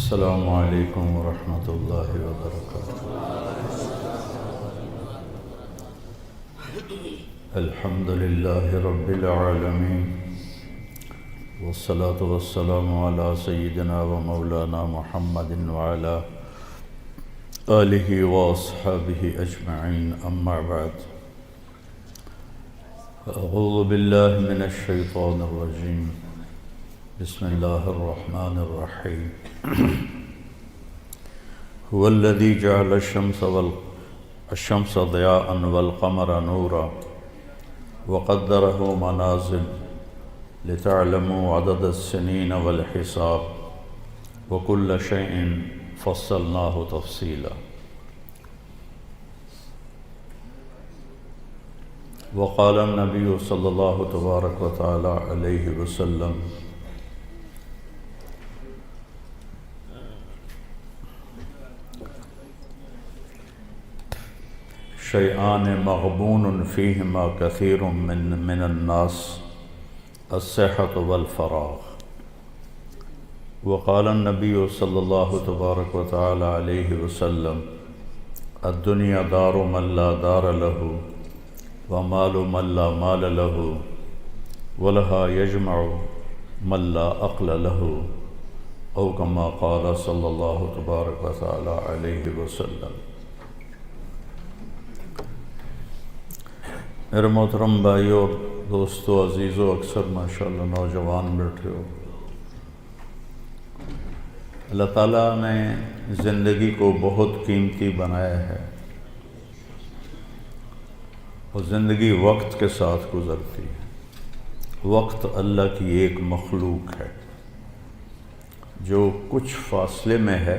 السلام علیکم ورحمۃ اللہ وبرکاتہ۔ الحمد للہ رب العالمین، والصلاة والسلام علی سیدنا و مولانا محمد وعلی آلہ واصحابہ اجمعین، اما بعد۔ اعوذ باللہ من الشیطان الرجیم، بسم اللہ الرحمن الرحیم۔ هو الذي جعل الشمس ضياء والقمر نورا وقدره منازل لتعلموا عدد السنين والحساب وكل شيء فصلناه تفصيلا۔ وقال النبي صلى الله تبارك وتعالى عليه وسلم: شيئان مغبون فيهما كثير من الناس، الصحة والفراغ۔ وقال النبي صلى الله تبارك وتعالى عليه وسلم: الدنيا دار من لا دار له، ومال من لا مال له، ولها يجمع من لا عقل له، أو كما قال صلى الله تبارك وتعالى عليه وسلم۔ میرے محترم بھائیو اور دوستو عزیزو، اکثر ماشاءاللہ نوجوان بیٹھے ہو۔ اللہ تعالیٰ نے زندگی کو بہت قیمتی بنایا ہے، اور زندگی وقت کے ساتھ گزرتی ہے۔ وقت اللہ کی ایک مخلوق ہے جو کچھ فاصلے میں ہے،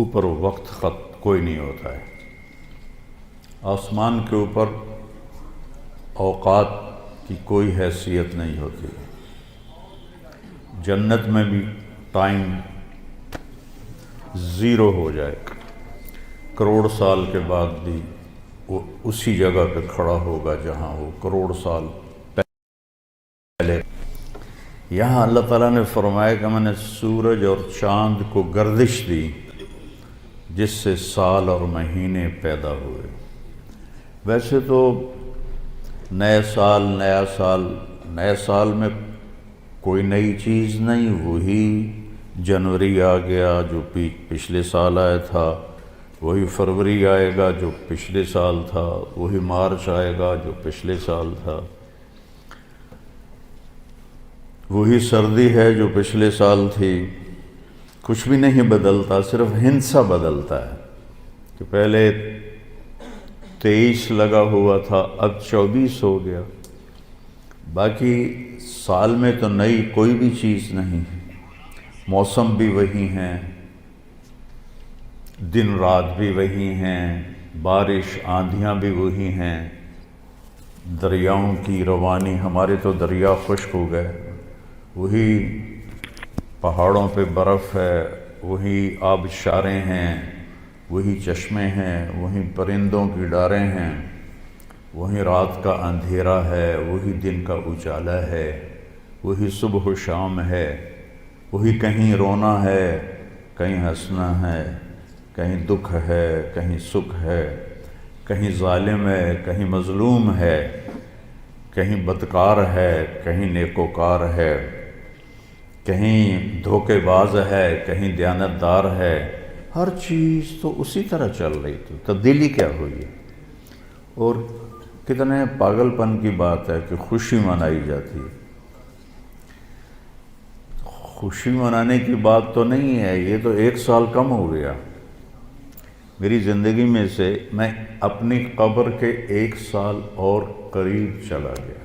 اوپر وقت خط کوئی نہیں ہوتا ہے۔ آسمان کے اوپر اوقات کی کوئی حیثیت نہیں ہوتی۔ جنت میں بھی ٹائم زیرو ہو جائے، کروڑ سال کے بعد بھی وہ اسی جگہ پہ کھڑا ہوگا جہاں وہ کروڑ سال پہلے۔ یہاں اللہ تعالیٰ نے فرمایا کہ میں نے سورج اور چاند کو گردش دی، جس سے سال اور مہینے پیدا ہوئے۔ ویسے تو نئے سال میں کوئی نئی چیز نہیں، وہی جنوری آ گیا جو پچھلے سال آیا تھا، وہی فروری آئے گا جو پچھلے سال تھا، وہی مارچ آئے گا جو پچھلے سال تھا، وہی سردی ہے جو پچھلے سال تھی۔ کچھ بھی نہیں بدلتا، صرف ہندسہ بدلتا ہے کہ پہلے 23 لگا ہوا تھا، اب 24 ہو گیا۔ باقی سال میں تو نئی کوئی بھی چیز نہیں ہے۔ موسم بھی وہی ہیں، دن رات بھی وہی ہیں، بارش آندھیاں بھی وہی ہیں، دریاؤں کی روانی، ہمارے تو دریا خشک ہو گئے، وہی پہاڑوں پہ برف ہے، وہی آبشاریں ہیں، وہی چشمے ہیں، وہی پرندوں کی ڈاریں ہیں، وہی رات کا اندھیرا ہے، وہی دن کا اجالا ہے، وہی صبح و شام ہے، وہی کہیں رونا ہے، کہیں ہنسنا ہے، کہیں دکھ ہے، کہیں سکھ ہے، کہیں ظالم ہے، کہیں مظلوم ہے، کہیں بدکار ہے، کہیں نیکوکار ہے، کہیں دھوکے باز ہے، کہیں دیانتدار ہے۔ ہر چیز تو اسی طرح چل رہی تھی، تبدیلی کیا ہوئی ہے؟ اور کتنے پاگل پن کی بات ہے کہ خوشی منائی جاتی ہے۔ خوشی منانے کی بات تو نہیں ہے، یہ تو 1 سال کم ہو گیا۔ میری زندگی میں سے میں اپنی قبر کے 1 سال اور قریب چلا گیا،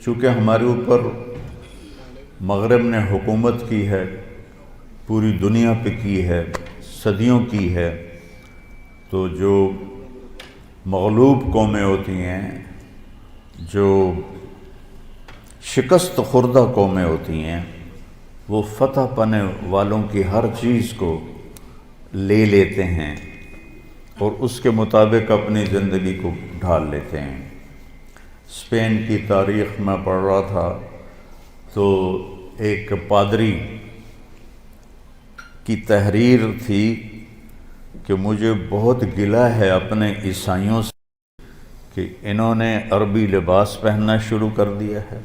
چونکہ ہمارے اوپر مغرب نے حکومت کی ہے، پوری دنیا پہ کی ہے، صدیوں کی ہے، تو جو مغلوب قومیں ہوتی ہیں، جو شکست خوردہ قومیں ہوتی ہیں، وہ فتح پانے والوں کی ہر چیز کو لے لیتے ہیں اور اس کے مطابق اپنی زندگی کو ڈھال لیتے ہیں۔ اسپین کی تاریخ میں پڑھ رہا تھا تو ایک پادری کی تحریر تھی کہ مجھے بہت گلہ ہے اپنے عیسائیوں سے کہ انہوں نے عربی لباس پہننا شروع کر دیا ہے،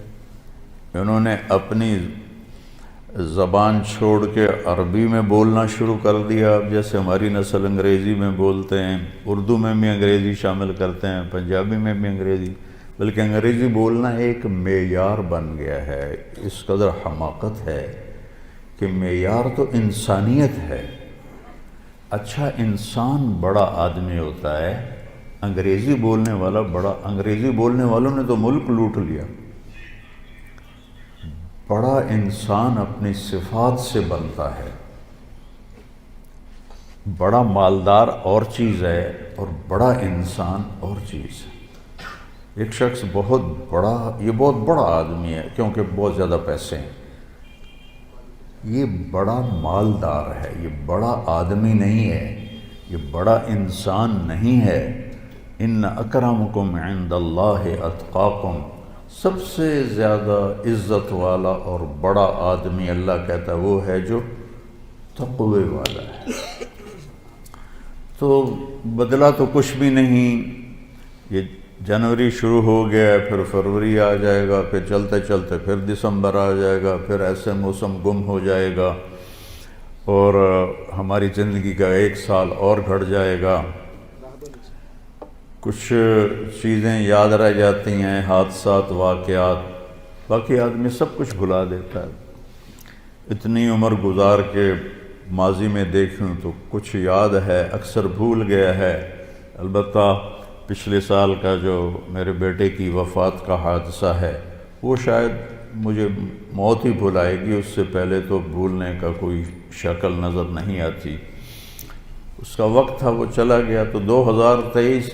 انہوں نے اپنی زبان چھوڑ کے عربی میں بولنا شروع کر دیا۔ اب جیسے ہماری نسل انگریزی میں بولتے ہیں، اردو میں بھی انگریزی شامل کرتے ہیں، پنجابی میں بھی انگریزی، بلکہ انگریزی بولنا ایک معیار بن گیا ہے۔ اس قدر حماقت ہے کہ معیار تو انسانیت ہے۔ اچھا انسان بڑا آدمی ہوتا ہے، انگریزی بولنے والا بڑا، انگریزی بولنے والوں نے تو ملک لوٹ لیا۔ بڑا انسان اپنی صفات سے بنتا ہے۔ بڑا مالدار اور چیز ہے اور بڑا انسان اور چیز ہے۔ ایک شخص بہت بڑا، یہ بہت بڑا آدمی ہے کیونکہ بہت زیادہ پیسے ہیں، یہ بڑا مالدار ہے، یہ بڑا آدمی نہیں ہے، یہ بڑا انسان نہیں ہے۔ ان اکرمکم عند اللہ اتقاکم، سب سے زیادہ عزت والا اور بڑا آدمی اللہ کہتا ہے وہ ہے جو تقوی والا ہے۔ تو بدلا تو کچھ بھی نہیں، یہ جنوری شروع ہو گیا، پھر فروری آ جائے گا، پھر چلتے چلتے پھر دسمبر آ جائے گا، پھر ایسے موسم گم ہو جائے گا اور ہماری زندگی کا ایک سال اور گھٹ جائے گا۔ کچھ چیزیں یاد رہ جاتی ہیں، حادثات، واقعات، باقی آدمی سب کچھ بھلا دیتا ہے۔ اتنی عمر گزار کے ماضی میں دیکھوں تو کچھ یاد ہے، اکثر بھول گیا ہے۔ البتہ پچھلے سال کا جو میرے بیٹے کی وفات کا حادثہ ہے وہ شاید مجھے موت ہی بھلائے گی، اس سے پہلے تو بھولنے کا کوئی شکل نظر نہیں آتی۔ اس کا وقت تھا، وہ چلا گیا۔ تو 2023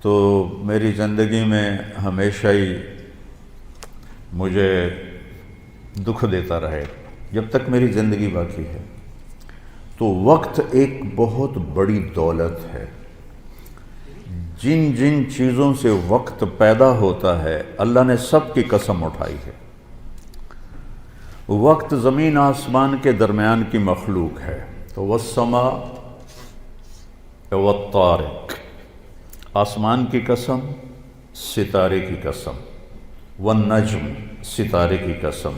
تو میری زندگی میں ہمیشہ ہی مجھے دکھ دیتا رہے جب تک میری زندگی باقی ہے۔ تو وقت ایک بہت بڑی دولت ہے۔ جن جن چیزوں سے وقت پیدا ہوتا ہے اللہ نے سب کی قسم اٹھائی ہے۔ وقت زمین آسمان کے درمیان کی مخلوق ہے۔ تو والسماء والطارق، آسمان کی قسم، ستارے کی قسم، والنجم، ستارے کی قسم،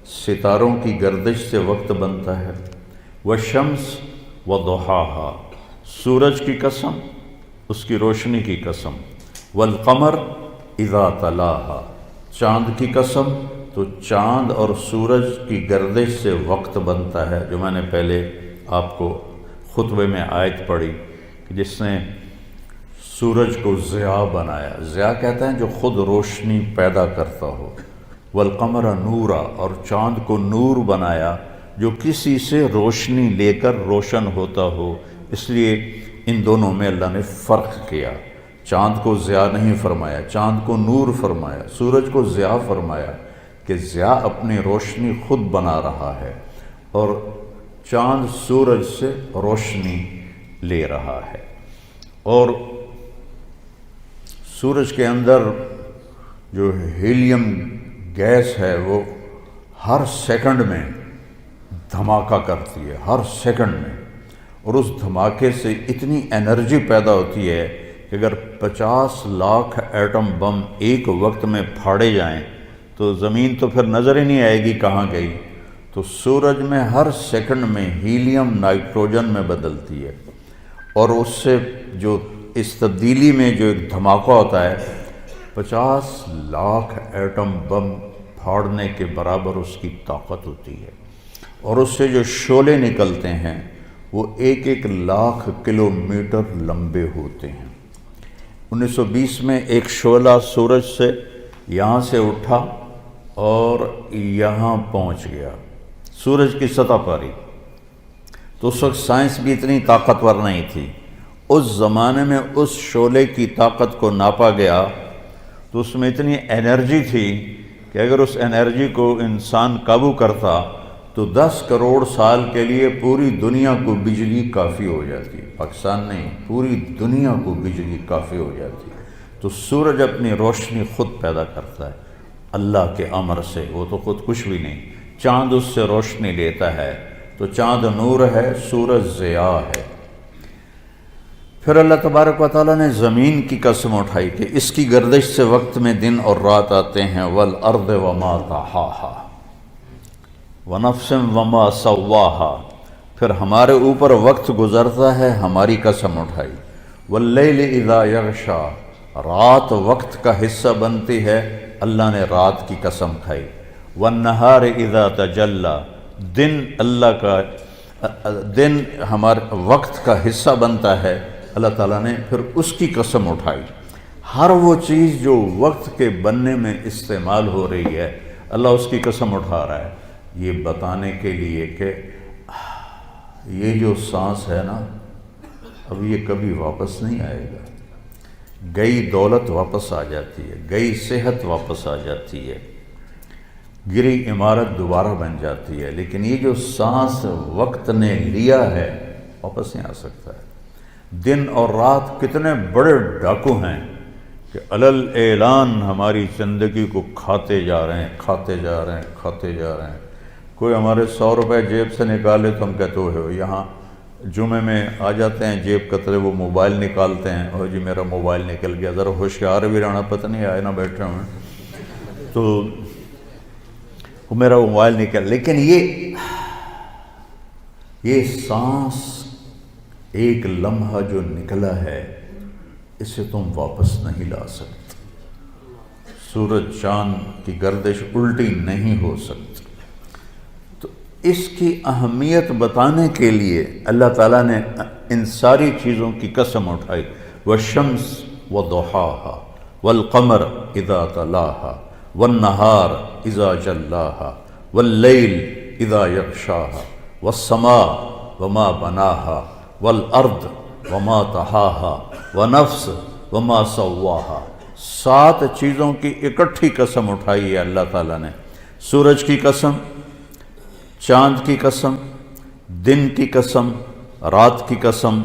ستاروں کی گردش سے وقت بنتا ہے، والشمس وضحاہا، سورج کی قسم، اس کی روشنی کی قسم، والقمر اذا تلاہا، چاند کی قسم، تو چاند اور سورج کی گردش سے وقت بنتا ہے، جو میں نے پہلے آپ کو خطبے میں آیت پڑھی کہ جس نے سورج کو ضیاء بنایا، ضیاء کہتے ہیں جو خود روشنی پیدا کرتا ہو، والقمر نورا، اور چاند کو نور بنایا جو کسی سے روشنی لے کر روشن ہوتا ہو۔ اس لیے ان دونوں میں اللہ نے فرق کیا، چاند کو ضیاء نہیں فرمایا، چاند کو نور فرمایا، سورج کو ضیاء فرمایا کہ ضیاء اپنی روشنی خود بنا رہا ہے اور چاند سورج سے روشنی لے رہا ہے۔ اور سورج کے اندر جو ہیلیم گیس ہے وہ ہر سیکنڈ میں دھماکہ کرتی ہے، ہر سیکنڈ میں، اور اس دھماکے سے اتنی انرجی پیدا ہوتی ہے کہ اگر 50 لاکھ ایٹم بم ایک وقت میں پھاڑے جائیں تو زمین تو پھر نظر ہی نہیں آئے گی کہاں گئی۔ تو سورج میں ہر سیکنڈ میں ہیلیم نائٹروجن میں بدلتی ہے، اور اس سے جو اس تبدیلی میں جو ایک دھماکہ ہوتا ہے 50 لاکھ ایٹم بم پھاڑنے کے برابر اس کی طاقت ہوتی ہے، اور اس سے جو شعلے نکلتے ہیں وہ 1-1 لاکھ کلومیٹر لمبے ہوتے ہیں۔ 1920 میں ایک شعلہ سورج سے یہاں سے اٹھا اور یہاں پہنچ گیا، سورج کی سطح پر ہی۔ تو اس وقت سائنس بھی اتنی طاقتور نہیں تھی، اس زمانے میں اس شعلے کی طاقت کو ناپا گیا تو اس میں اتنی انرجی تھی کہ اگر اس انرجی کو انسان قابو کرتا تو 10 کروڑ سال کے لیے پوری دنیا کو بجلی کافی ہو جاتی، پاکستان نہیں، پوری دنیا کو بجلی کافی ہو جاتی۔ تو سورج اپنی روشنی خود پیدا کرتا ہے، اللہ کے امر سے، وہ تو خود کچھ بھی نہیں۔ چاند اس سے روشنی لیتا ہے تو چاند نور ہے، سورج ضیاء ہے۔ پھر اللہ تبارک و تعالیٰ نے زمین کی قسم اٹھائی کہ اس کی گردش سے وقت میں دن اور رات آتے ہیں، والارض وما طحاہا ونفس وما سواہا، پھر ہمارے اوپر وقت گزرتا ہے، ہماری قسم اٹھائی، واللیل اذا یغشا، رات وقت کا حصہ بنتی ہے، اللہ نے رات کی قسم کھائی، والنہار اذا تجلی، دن اللہ کا دن ہمارے وقت کا حصہ بنتا ہے، اللہ تعالیٰ نے پھر اس کی قسم اٹھائی۔ ہر وہ چیز جو وقت کے بننے میں استعمال ہو رہی ہے، اللہ اس کی قسم اٹھا رہا ہے، یہ بتانے کے لیے کہ یہ جو سانس ہے نا، اب یہ کبھی واپس نہیں آئے گا۔ گئی دولت واپس آ جاتی ہے، گئی صحت واپس آ جاتی ہے، گری عمارت دوبارہ بن جاتی ہے، لیکن یہ جو سانس وقت نے لیا ہے واپس نہیں آ سکتا ہے۔ دن اور رات کتنے بڑے ڈاکو ہیں کہ علل اعلان ہماری زندگی کو کھاتے جا رہے ہیں، کھاتے جا رہے ہیں، کھاتے جا رہے ہیں۔ کوئی ہمارے 100 روپے جیب سے نکالے تو ہم کہتے ہو یہاں جمعے میں آ جاتے ہیں جیب کترے، وہ موبائل نکالتے ہیں، اور جی میرا موبائل نکل گیا، ذرا ہوشیار بھی رہنا، پتہ نہیں آئے نہ بیٹھے ہوئے تو وہ میرا موبائل نکل، لیکن یہ سانس ایک لمحہ جو نکلا ہے اسے تم واپس نہیں لا سکتے۔ سورج چاند کی گردش الٹی نہیں ہو سکتی۔ تو اس کی اہمیت بتانے کے لیے اللہ تعالیٰ نے ان ساری چیزوں کی قسم اٹھائی، والشمس وضحاہا والقمر اذا تلاہا والنہار اذا جلاہا واللیل اذا یغشاہا والسماء وما بناہا والارض وما طحاہا ونفس وما سواہا۔ 7 چیزوں کی اکٹھی قسم اٹھائی ہے اللہ تعالیٰ نے، سورج کی قسم، چاند کی قسم، دن کی قسم، رات کی قسم،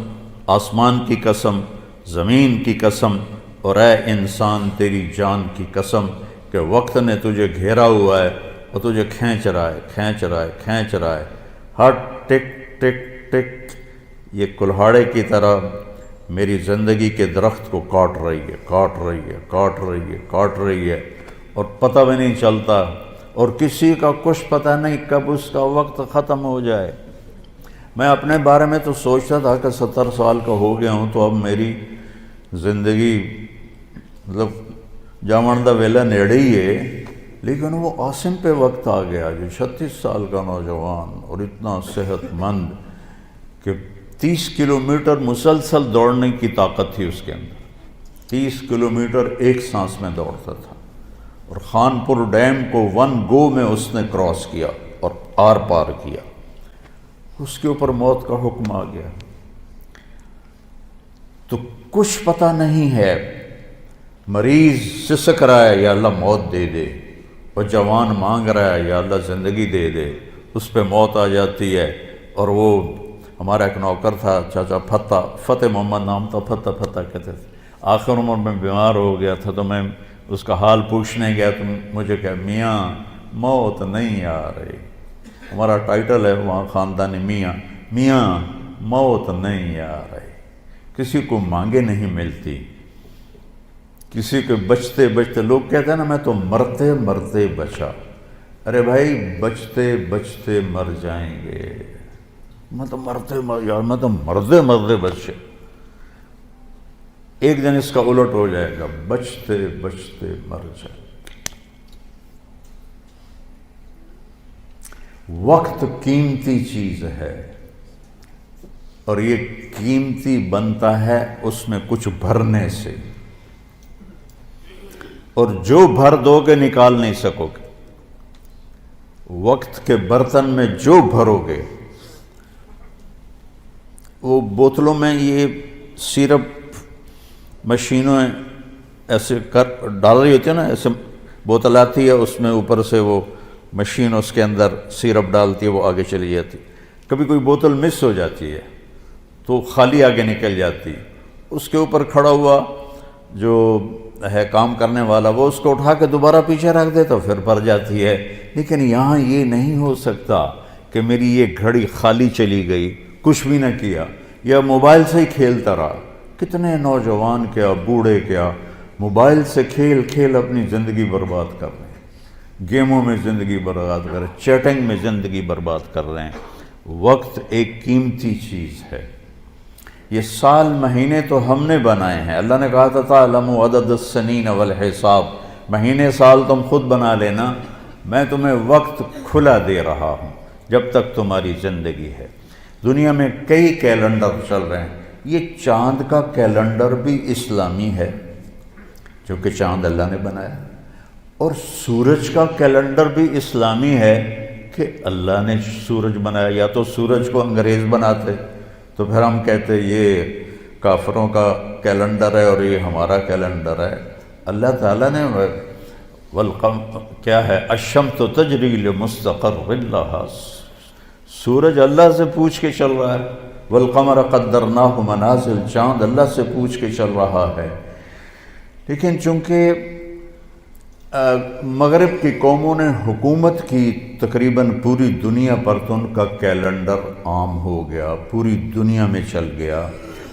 آسمان کی قسم، زمین کی قسم، اور اے انسان تیری جان کی قسم کہ وقت نے تجھے گھیرا ہوا ہے اور تجھے کھینچ رہا ہے، کھینچ رہا ہے، کھینچ رہا ہے، ہر ٹک ٹک ٹک یہ کلہاڑے کی طرح میری زندگی کے درخت کو کاٹ رہی ہے، کاٹ رہی ہے، کاٹ رہی ہے، کاٹ رہی ہے، اور پتہ بھی نہیں چلتا، اور کسی کا کچھ پتہ نہیں کب اس کا وقت ختم ہو جائے۔ میں اپنے بارے میں تو سوچتا تھا کہ 70 سال کا ہو گیا ہوں تو اب میری زندگی مطلب جامن دا ویلا نیڑے ہی ہے، لیکن وہ عاصم پہ وقت آ گیا جو 36 سال کا نوجوان اور اتنا صحت مند کہ 30 کلومیٹر مسلسل دوڑنے کی طاقت تھی اس کے اندر، 30 کلومیٹر ایک سانس میں دوڑتا تھا، اور خانپور ڈیم کو 1 گو میں اس نے کراس کیا اور آر پار کیا۔ اس کے اوپر موت کا حکم آ گیا، تو کچھ پتہ نہیں ہے، مریض سسک رہا ہے یا اللہ موت دے دے، اور جوان مانگ رہا ہے یا اللہ زندگی دے دے، اس پہ موت آ جاتی ہے۔ اور وہ ہمارا ایک نوکر تھا چاچا فتح محمد نام تھا، فتح کہتے تھے، آخر عمر میں بیمار ہو گیا تھا، تو میں اس کا حال پوچھنے گیا تو مجھے کہا میاں موت نہیں آ رہی، ہمارا ٹائٹل ہے وہاں خاندانی میاں موت نہیں آ رہی، کسی کو مانگے نہیں ملتی، کسی کے بچتے بچتے، لوگ کہتے ہیں نا میں تو مرتے مرتے بچا، ارے بھائی بچتے بچتے مر جائیں گے، میں تو مرتے مرتے بچے، ایک دن اس کا الٹ ہو جائے گا، بچتے بچتے مر جائے۔ وقت قیمتی چیز ہے، اور یہ قیمتی بنتا ہے اس میں کچھ بھرنے سے، اور جو بھر دو گے نکال نہیں سکو گے۔ وقت کے برتن میں جو بھرو گے، وہ بوتلوں میں یہ سیرپ مشینوں ایسے ڈال رہی ہوتی ہے نا، ایسے بوتل آتی ہے، اس میں اوپر سے وہ مشین اس کے اندر سیرپ ڈالتی ہے، وہ آگے چلی جاتی، کبھی کوئی بوتل مس ہو جاتی ہے تو خالی آگے نکل جاتی، اس کے اوپر کھڑا ہوا جو ہے کام کرنے والا وہ اس کو اٹھا کے دوبارہ پیچھے رکھ دے تو پھر بھر جاتی ہے. لیکن یہاں یہ نہیں ہو سکتا کہ میری یہ گھڑی خالی چلی گئی، کچھ بھی نہ کیا، یا موبائل سے ہی کھیلتا رہا. کتنے نوجوان کیا بوڑھے کیا موبائل سے کھیل کھیل اپنی زندگی برباد کر رہے ہیں، گیموں میں زندگی برباد کر رہے ہیں، چیٹنگ میں زندگی برباد کر رہے ہیں. وقت ایک قیمتی چیز ہے. یہ سال مہینے تو ہم نے بنائے ہیں. اللہ نے کہا تھا تعلموا عدد السنین والحساب، مہینے سال تم خود بنا لینا، میں تمہیں وقت کھلا دے رہا ہوں جب تک تمہاری زندگی ہے. دنیا میں کئی کیلنڈر چل رہے ہیں. یہ چاند کا کیلنڈر بھی اسلامی ہے کیونکہ چاند اللہ نے بنایا، اور سورج کا کیلنڈر بھی اسلامی ہے کہ اللہ نے سورج بنایا. یا تو سورج کو انگریز بناتے تو پھر ہم کہتے یہ کافروں کا کیلنڈر ہے اور یہ ہمارا کیلنڈر ہے. اللہ تعالیٰ نے کیا ہے، الشمس تجری لمستقر لہا، سورج اللہ سے پوچھ کے چل رہا ہے. والقمر قدرناہ منازل، چاند اللہ سے پوچھ کے چل رہا ہے. لیکن چونکہ مغرب کی قوموں نے حکومت کی تقریباً پوری دنیا پر تو ان کا کیلنڈر عام ہو گیا، پوری دنیا میں چل گیا.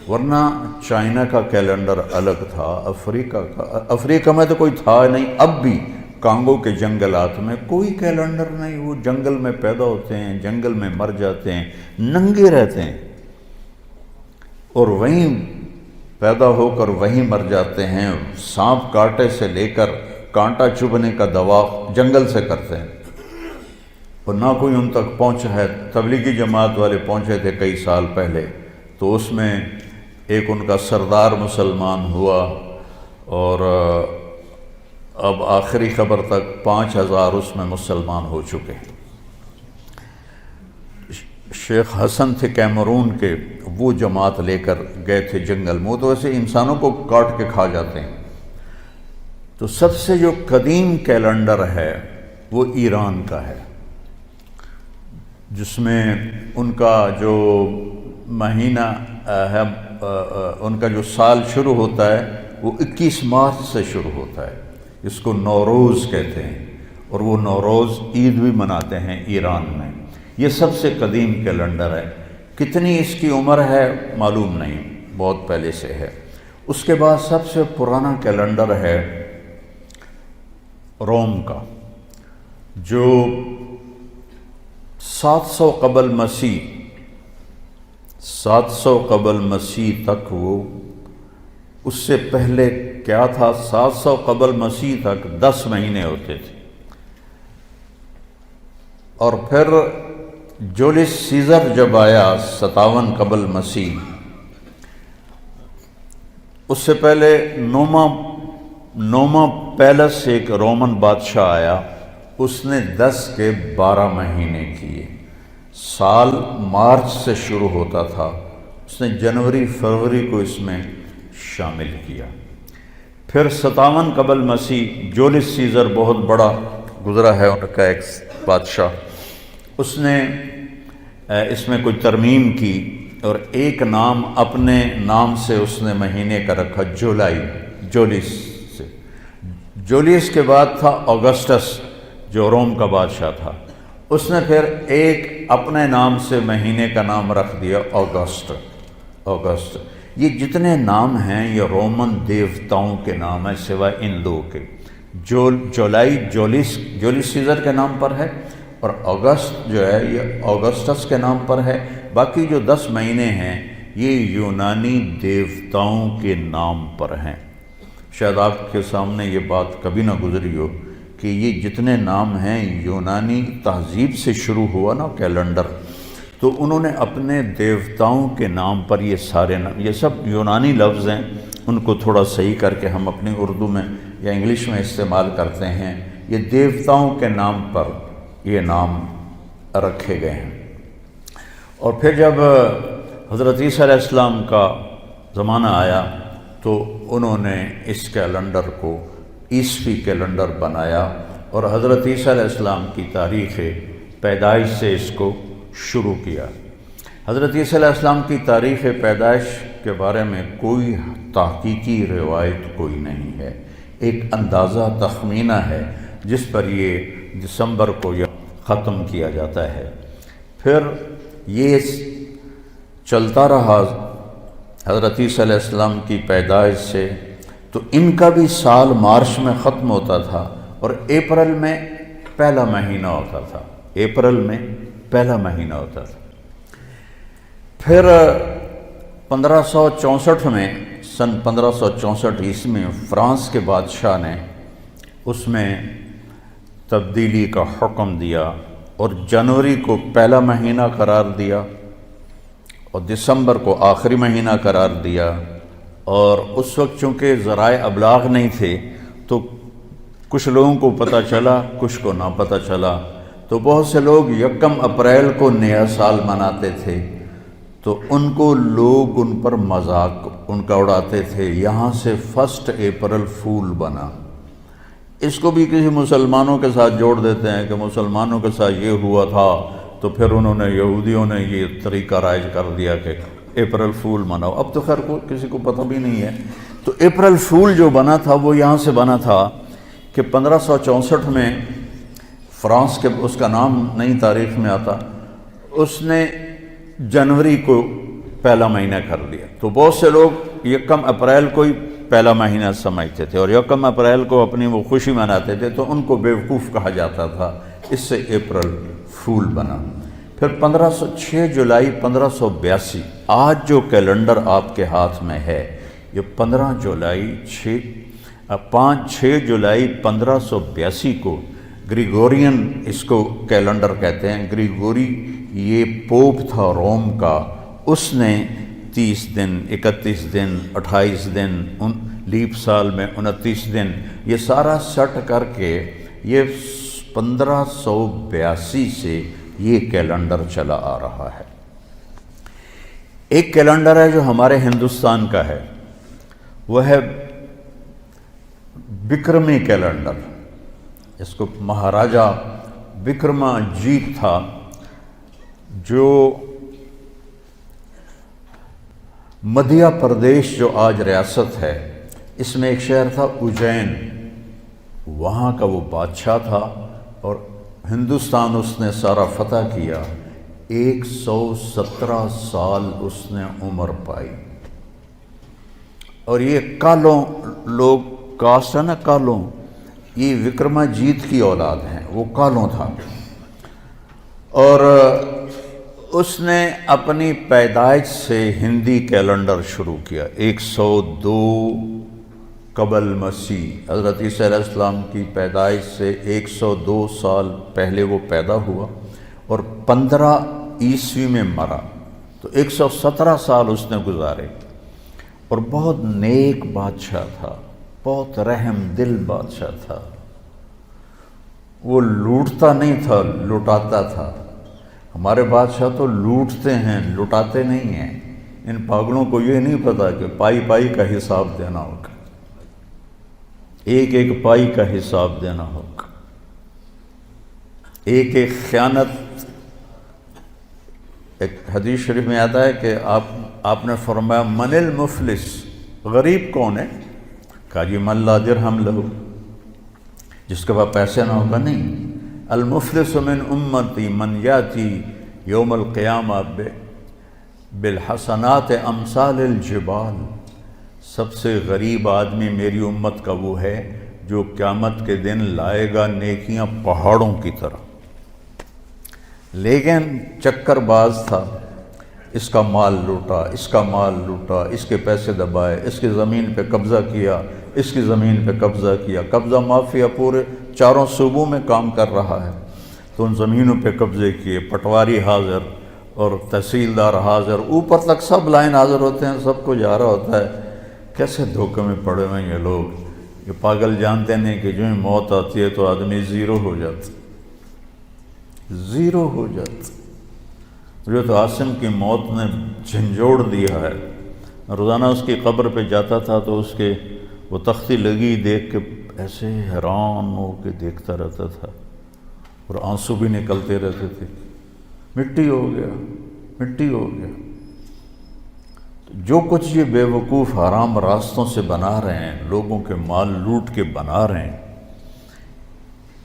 ورنہ چائنا کا کیلنڈر الگ تھا، افریقہ میں تو کوئی تھا نہیں. اب بھی کانگو کے جنگلات میں کوئی کیلنڈر نہیں. وہ جنگل میں پیدا ہوتے ہیں، جنگل میں مر جاتے ہیں، ننگے رہتے ہیں اور وہیں پیدا ہو کر وہیں مر جاتے ہیں. سانپ کاٹے سے لے کر کانٹا چبھنے کا دوا جنگل سے کرتے ہیں اور نہ کوئی ان تک پہنچا ہے. تبلیغی جماعت والے پہنچے تھے کئی سال پہلے، تو اس میں ایک ان کا سردار مسلمان ہوا اور اب آخری خبر تک 5000 اس میں مسلمان ہو چکے. شیخ حسن تھے کیمرون کے، وہ جماعت لے کر گئے تھے جنگل میں. تو ایسے انسانوں کو کاٹ کے کھا جاتے ہیں. تو سب سے جو قدیم کیلنڈر ہے وہ ایران کا ہے، جس میں ان کا جو مہینہ ہے، ان کا جو سال شروع ہوتا ہے وہ 21 مارچ سے شروع ہوتا ہے. اس کو نوروز کہتے ہیں اور وہ نوروز عید بھی مناتے ہیں ایران میں. یہ سب سے قدیم کیلنڈر ہے. کتنی اس کی عمر ہے معلوم نہیں، بہت پہلے سے ہے. اس کے بعد سب سے پرانا کیلنڈر ہے روم کا، جو 700 قبل مسیح تک وہ، اس سے پہلے کیا تھا، 700 قبل مسیح تک 10 مہینے ہوتے تھے. اور پھر جولیس سیزر جب آیا 57 قبل مسیح، اس سے پہلے نوما پیلس ایک رومن بادشاہ آیا، اس نے 10 کے 12 مہینے کیے. سال مارچ سے شروع ہوتا تھا، اس نے جنوری فروری کو اس میں شامل کیا. پھر 57 قبل مسیح جولیس سیزر بہت بڑا گزرا ہے ان کا ایک بادشاہ، اس نے اس میں کوئی ترمیم کی اور ایک نام اپنے نام سے اس نے مہینے کا رکھا، جولیس سے. جولیس کے بعد تھا اگسٹس جو روم کا بادشاہ تھا، اس نے پھر ایک اپنے نام سے مہینے کا نام رکھ دیا اگست. یہ جتنے نام ہیں یہ رومن دیوتاؤں کے نام ہیں سوائے ان دو کے. جولیس سیزر کے نام پر ہے اور اگست جو ہے یہ اگسٹس کے نام پر ہے. باقی جو 10 مہینے ہیں یہ یونانی دیوتاؤں کے نام پر ہیں. شاید آپ کے سامنے یہ بات کبھی نہ گزری ہو کہ یہ جتنے نام ہیں یونانی تہذیب سے شروع ہوا نا کیلنڈر، تو انہوں نے اپنے دیوتاؤں کے نام پر یہ سارے نام، یہ سب یونانی لفظ ہیں، ان کو تھوڑا صحیح کر کے ہم اپنی اردو میں یا انگلش میں استعمال کرتے ہیں. یہ دیوتاؤں کے نام پر یہ نام رکھے گئے ہیں. اور پھر جب حضرت عیسیٰ علیہ السلام کا زمانہ آیا تو انہوں نے اس کیلنڈر کو عیسوی کیلنڈر بنایا اور حضرت عیسیٰ علیہ السلام کی تاریخ پیدائش سے اس کو شروع کیا. حضرت عیسیٰ علیہ السلام کی تاریخ پیدائش کے بارے میں کوئی تحقیقی روایت کوئی نہیں ہے. ایک اندازہ تخمینہ ہے جس پر یہ دسمبر کو ختم کیا جاتا ہے۔ پھر یہ چلتا رہا حضرت عیسیٰ علیہ السلام کی پیدائش سے، تو ان کا بھی سال مارچ میں ختم ہوتا تھا اور اپریل میں پہلا مہینہ ہوتا تھا، اپریل میں پہلا مہینہ ہوتا تھا۔ پھر 1564 میں، سن 1564 عیسوی میں فرانس کے بادشاہ نے اس میں تبدیلی کا حکم دیا اور جنوری کو پہلا مہینہ قرار دیا اور دسمبر کو آخری مہینہ قرار دیا۔ اور اس وقت چونکہ ذرائع ابلاغ نہیں تھے تو کچھ لوگوں کو پتہ چلا، کچھ کو نہ پتہ چلا، تو بہت سے لوگ 1 اپریل کو نیا سال مناتے تھے، تو ان کو لوگ ان پر مذاق ان کا اڑاتے تھے، یہاں سے 1 اپریل فول بنا۔ اس کو بھی کسی مسلمانوں کے ساتھ جوڑ دیتے ہیں کہ مسلمانوں کے ساتھ یہ ہوا تھا، تو پھر انہوں نے یہودیوں نے یہ طریقہ رائج کر دیا کہ اپریل فول مناؤ۔ اب تو خیر کسی کو پتہ بھی نہیں ہے۔ تو اپریل فول جو بنا تھا وہ یہاں سے بنا تھا کہ 1564 میں فرانس کے، اس کا نام نئی تاریخ میں آتا، اس نے جنوری کو پہلا مہینہ کر دیا، تو بہت سے لوگ 1 اپریل کو ہی پہلا مہینہ سمجھتے تھے اور 1 اپریل کو اپنی وہ خوشی مناتے تھے، تو ان کو بیوقوف کہا جاتا تھا، اس سے اپریل فول بنا۔ پھر 6 جولائی 1582، آج جو کیلنڈر آپ کے ہاتھ میں ہے یہ 6 جولائی 1582 کو گریگورین اس کو کیلنڈر کہتے ہیں۔ گریگوری یہ پوپ تھا روم کا، اس نے 30 دن، 31 دن، 28 دن، لیپ سال میں 29 دن، یہ سارا سٹ کر کے یہ 1582 سے یہ کیلنڈر چلا آ رہا ہے۔ ایک کیلنڈر ہے جو ہمارے ہندوستان کا ہے، وہ ہے بکرمی کیلنڈر۔ اس کو مہاراجہ بکرما جیت تھا، جو مدھیہ پردیش جو آج ریاست ہے، اس میں ایک شہر تھا اجین، وہاں کا وہ بادشاہ تھا اور ہندوستان اس نے سارا فتح کیا۔ 117 سال اس نے عمر پائی، اور یہ کالوں لوگ، کاسٹ ہے نا کالوں، یہ وکرما جیت کی اولاد ہیں، وہ کالوں تھا، اور اس نے اپنی پیدائش سے ہندی کیلنڈر شروع کیا۔ 102 قبل مسیح، حضرت عیسیٰ علیہ السلام کی پیدائش سے 102 سال پہلے وہ پیدا ہوا اور 15 عیسوی میں مرا، تو 117 سال اس نے گزارے، اور بہت نیک بادشاہ تھا، بہت رحم دل بادشاہ تھا۔ وہ لوٹتا نہیں تھا، لٹاتا تھا۔ ہمارے بادشاہ تو لوٹتے ہیں، لٹاتے نہیں ہیں۔ ان پاگلوں کو یہ نہیں پتا کہ پائی پائی کا حساب دینا ہوگا، ایک ایک پائی کا حساب دینا ہوگا، ایک ایک خیانت۔ ایک حدیث شریف میں آتا ہے کہ آپ نے فرمایا من المفلس، غریب کون ہے؟ کہا جی من لا درہم لہو، جس کے پاس پیسے نہ ہوگا نہیں۔ المفلس من امتی من یاتی یوم القیامہ بالحسنات امثال الجبال، سب سے غریب آدمی میری امت کا وہ ہے جو قیامت کے دن لائے گا نیکیاں پہاڑوں کی طرح، لیکن چکر باز تھا، اس کا مال لوٹا، اس کا مال لوٹا، اس کے پیسے دبائے، اس کی زمین پہ قبضہ کیا، اس کی زمین پہ قبضہ کیا، قبضہ مافیا پورے 4 صوبوں میں کام کر رہا ہے، تو ان زمینوں پہ قبضے کیے، پٹواری حاضر اور تحصیلدار حاضر، اوپر تک سب لائن حاضر ہوتے ہیں، سب کو جا رہا ہوتا ہے۔ کیسے دھوکے میں پڑے ہوئے یہ لوگ، یہ پاگل جانتے نہیں کہ جو ہی موت آتی ہے تو آدمی زیرو ہو جاتا، زیرو ہو جاتا۔ جو تو عاصم کی موت نے جھنجھوڑ دیا ہے، روزانہ اس کی قبر پہ جاتا تھا تو اس کے وہ تختی لگی دیکھ کے ایسے حیران ہو کے دیکھتا رہتا تھا، اور آنسو بھی نکلتے رہتے تھے، مٹی ہو گیا، مٹی ہو گیا۔ جو کچھ یہ بے وقوف حرام راستوں سے بنا رہے ہیں، لوگوں کے مال لوٹ کے بنا رہے ہیں،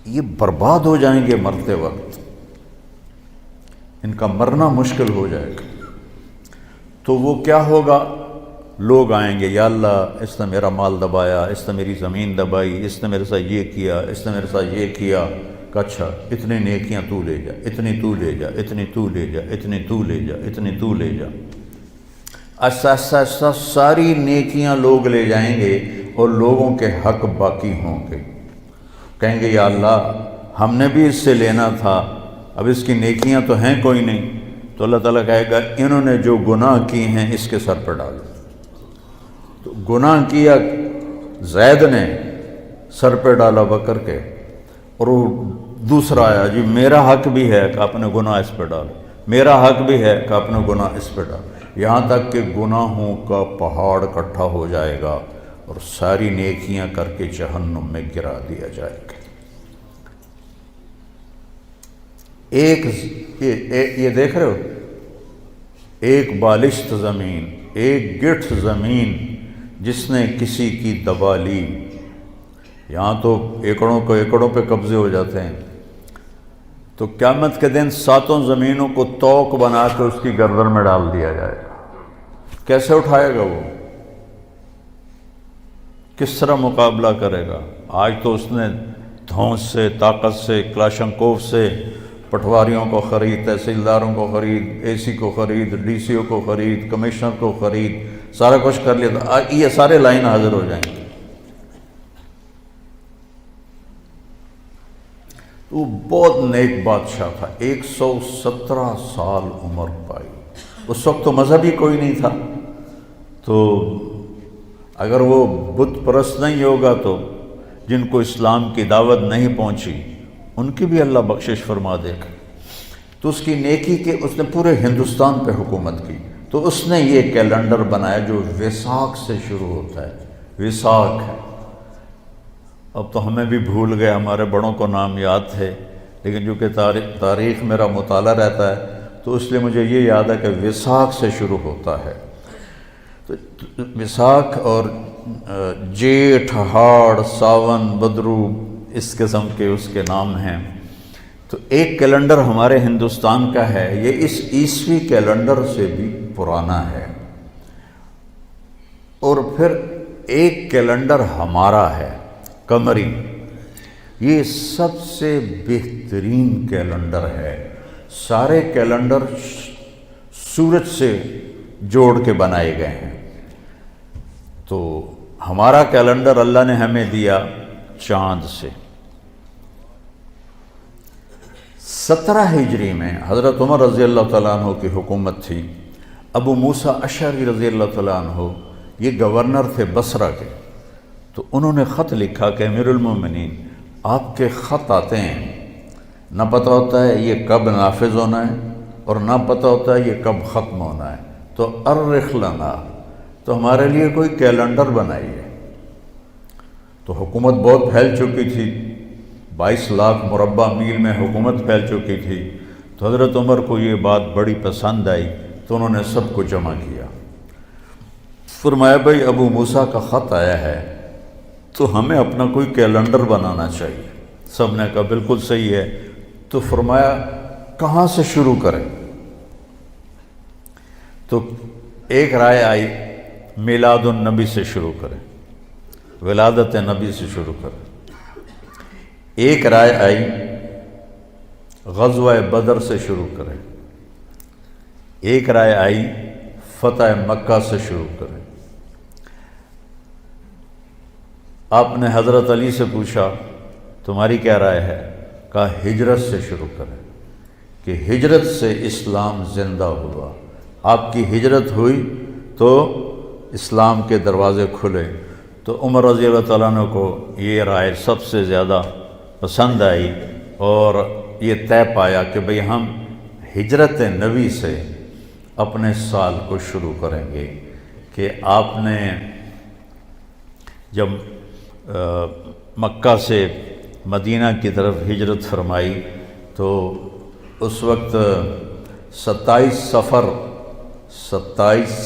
یہ برباد ہو جائیں گے مرتے وقت، ان کا مرنا مشکل ہو جائے گا۔ تو وہ کیا ہوگا؟ لوگ آئیں گے، یا اللہ اس نے میرا مال دبایا، اس نے میری زمین دبائی، اس نے میرے ساتھ یہ کیا، اس نے میرے ساتھ یہ کیا، کہ اچھا اتنی نیکیاں تو لے جا، اتنی تو لے جا، اتنی تو لے جا، اتنی تو لے جا، اتنی تو لے جا۔ ایسا ایسا ایسا ساری نیکیاں لوگ لے جائیں گے اور لوگوں کے حق باقی ہوں گے۔ کہیں گے یا اللہ ہم نے بھی اس سے لینا تھا، اب اس کی نیکیاں تو ہیں کوئی نہیں، تو اللہ تعالیٰ کہے گا انہوں نے جو گناہ کی ہیں اس کے سر پر ڈالو۔ تو گناہ کیا زید نے، سر پہ ڈالا بکر کے، اور وہ دوسرا آیا جی میرا حق بھی ہے کہ اپنے گناہ اس پہ ڈالو، میرا حق بھی ہے کہ اپنے گناہ اس پہ ڈالو، یہاں تک کہ گناہوں کا پہاڑ اکٹھا ہو جائے گا اور ساری نیکیاں کر کے جہنم میں گرا دیا جائے گا۔ یہ دیکھ رہے ہو، ایک بالشت زمین، ایک گٹھ زمین جس نے کسی کی دبا لی، یہاں تو ایکڑوں پہ قبضے ہو جاتے ہیں، تو قیامت کے دن 7 زمینوں کو توق بنا کے اس کی گردن میں ڈال دیا جائے گا۔ کیسے اٹھائے گا وہ؟ کس طرح مقابلہ کرے گا؟ آج تو اس نے دھونس سے، طاقت سے، کلاشنکوف سے پٹواریوں کو خرید، تحصیلداروں کو خرید، اے سی کو خرید، ڈی سی او کو خرید، کمشنر کو خرید، سارا کچھ کر لیا تھا، یہ سارے لائن حاضر ہو جائیں گے۔ وہ بہت نیک بادشاہ تھا، 117 سال عمر پائی۔ اس وقت تو مذہب ہی کوئی نہیں تھا، تو اگر وہ بت پرست نہیں ہوگا تو جن کو اسلام کی دعوت نہیں پہنچی ان کی بھی اللہ بخشش فرما دے گا۔ تو اس کی نیکی کے اس نے پورے ہندوستان پہ حکومت کی، تو اس نے یہ کیلنڈر بنایا جو ویساکھ سے شروع ہوتا ہے، ویساکھ ہے۔ اب تو ہمیں بھی بھول گئے، ہمارے بڑوں کو نام یاد تھے، لیکن جو کہ تاریخ میرا مطالعہ رہتا ہے تو اس لیے مجھے یہ یاد ہے کہ ویساکھ سے شروع ہوتا ہے۔ تو ویساکھ اور جیٹھ، ہاڑ، ساون، بدرو، اس قسم کے اس کے نام ہیں۔ تو ایک کیلنڈر ہمارے ہندوستان کا ہے، یہ اس عیسوی کیلنڈر سے بھی پرانا ہے، اور پھر ایک کیلنڈر ہمارا ہے قمری، یہ سب سے بہترین کیلنڈر ہے۔ سارے کیلنڈر سورج سے جوڑ کے بنائے گئے ہیں، تو ہمارا کیلنڈر اللہ نے ہمیں دیا چاند سے۔ 17 ہجری میں حضرت عمر رضی اللہ تعالیٰ عنہ کی حکومت تھی، ابو موسیٰ اشعری رضی اللہ تعالیٰ عنہ یہ گورنر تھے بصرہ کے، تو انہوں نے خط لکھا کہ امیر المومنین آپ کے خط آتے ہیں، نہ پتہ ہوتا ہے یہ کب نافذ ہونا ہے اور نہ پتہ ہوتا ہے یہ کب ختم ہونا ہے، تو ارخ لنا، تو ہمارے لیے کوئی کیلنڈر بنائیے۔ تو حکومت بہت پھیل چکی تھی، 22 لاکھ مربع میل میں حکومت پھیل چکی تھی، تو حضرت عمر کو یہ بات بڑی پسند آئی، تو انہوں نے سب کو جمع کیا، فرمایا بھائی ابو موسیٰ کا خط آیا ہے تو ہمیں اپنا کوئی کیلنڈر بنانا چاہیے۔ سب نے کہا بالکل صحیح ہے، تو فرمایا کہاں سے شروع کریں؟ تو ایک رائے آئی میلاد النبی سے شروع کریں، ولادت نبی سے شروع کریں۔ ایک رائے آئی غزوہ بدر سے شروع کریں، ایک رائے آئی فتح مکہ سے شروع کریں۔ آپ نے حضرت علی سے پوچھا تمہاری کیا رائے ہے؟ کہا ہجرت سے شروع کریں، کہ ہجرت سے اسلام زندہ ہوا، آپ کی ہجرت ہوئی تو اسلام کے دروازے کھلے۔ تو عمر رضی اللہ تعالیٰ عنہ کو یہ رائے سب سے زیادہ پسند آئی، اور یہ طے پایا کہ بھئی ہم ہجرت نبی سے اپنے سال کو شروع کریں گے، کہ آپ نے جب مکہ سے مدینہ کی طرف ہجرت فرمائی تو اس وقت 27 صفر 27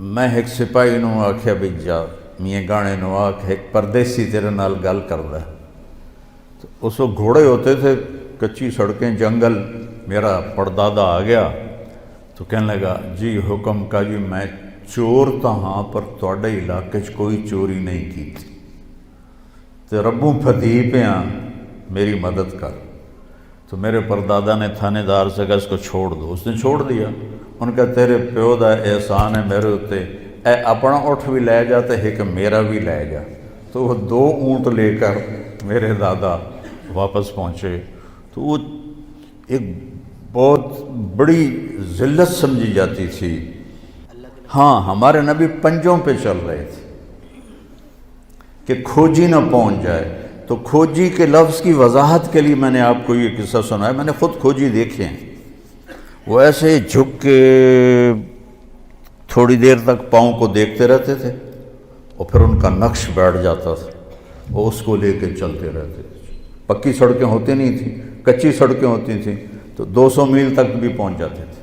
میں ایک سپاہی نوں آکھیا بھی جا میاں گانے نوں آکھ ایک پردیسی تیرے نال گل کردا ہے۔ تو اس وقت گھوڑے ہوتے تھے، کچی سڑکیں، جنگل، میرا پردادا آ گیا تو کہنے لگا جی حکم کا جی میں چور تو ہاں پر تواڈے علاقے کوئی چوری نہیں کی تھی تو ربوں پھدی پیا میری مدد کر۔ تو میرے پردادا نے تھانے دار سے کہا اس کو چھوڑ دو، اس نے چھوڑ دیا۔ ان کا تیرے پیو دا احسان ہے میرے ہوتے، اے اپنا اٹھ بھی لے جا تو ایک میرا بھی لے جا۔ تو وہ 2 اونٹ لے کر میرے دادا واپس پہنچے۔ تو وہ ایک بہت بڑی ذلت سمجھی جاتی تھی۔ ہاں ہمارے نبی پنجوں پہ چل رہے تھے کہ کھوجی نہ پہنچ جائے۔ تو کھوجی کے لفظ کی وضاحت کے لیے میں نے آپ کو یہ قصہ سنایا، میں نے خود کھوجی دیکھے ہیں۔ وہ ایسے جھک کے تھوڑی دیر تک پاؤں کو دیکھتے رہتے تھے اور پھر ان کا نقش بیٹھ جاتا تھا، وہ اس کو لے کے چلتے رہتے تھے۔ پکی سڑکیں ہوتی نہیں تھیں، کچی سڑکیں ہوتی تھیں، تو 200 میل تک بھی پہنچ جاتے تھے۔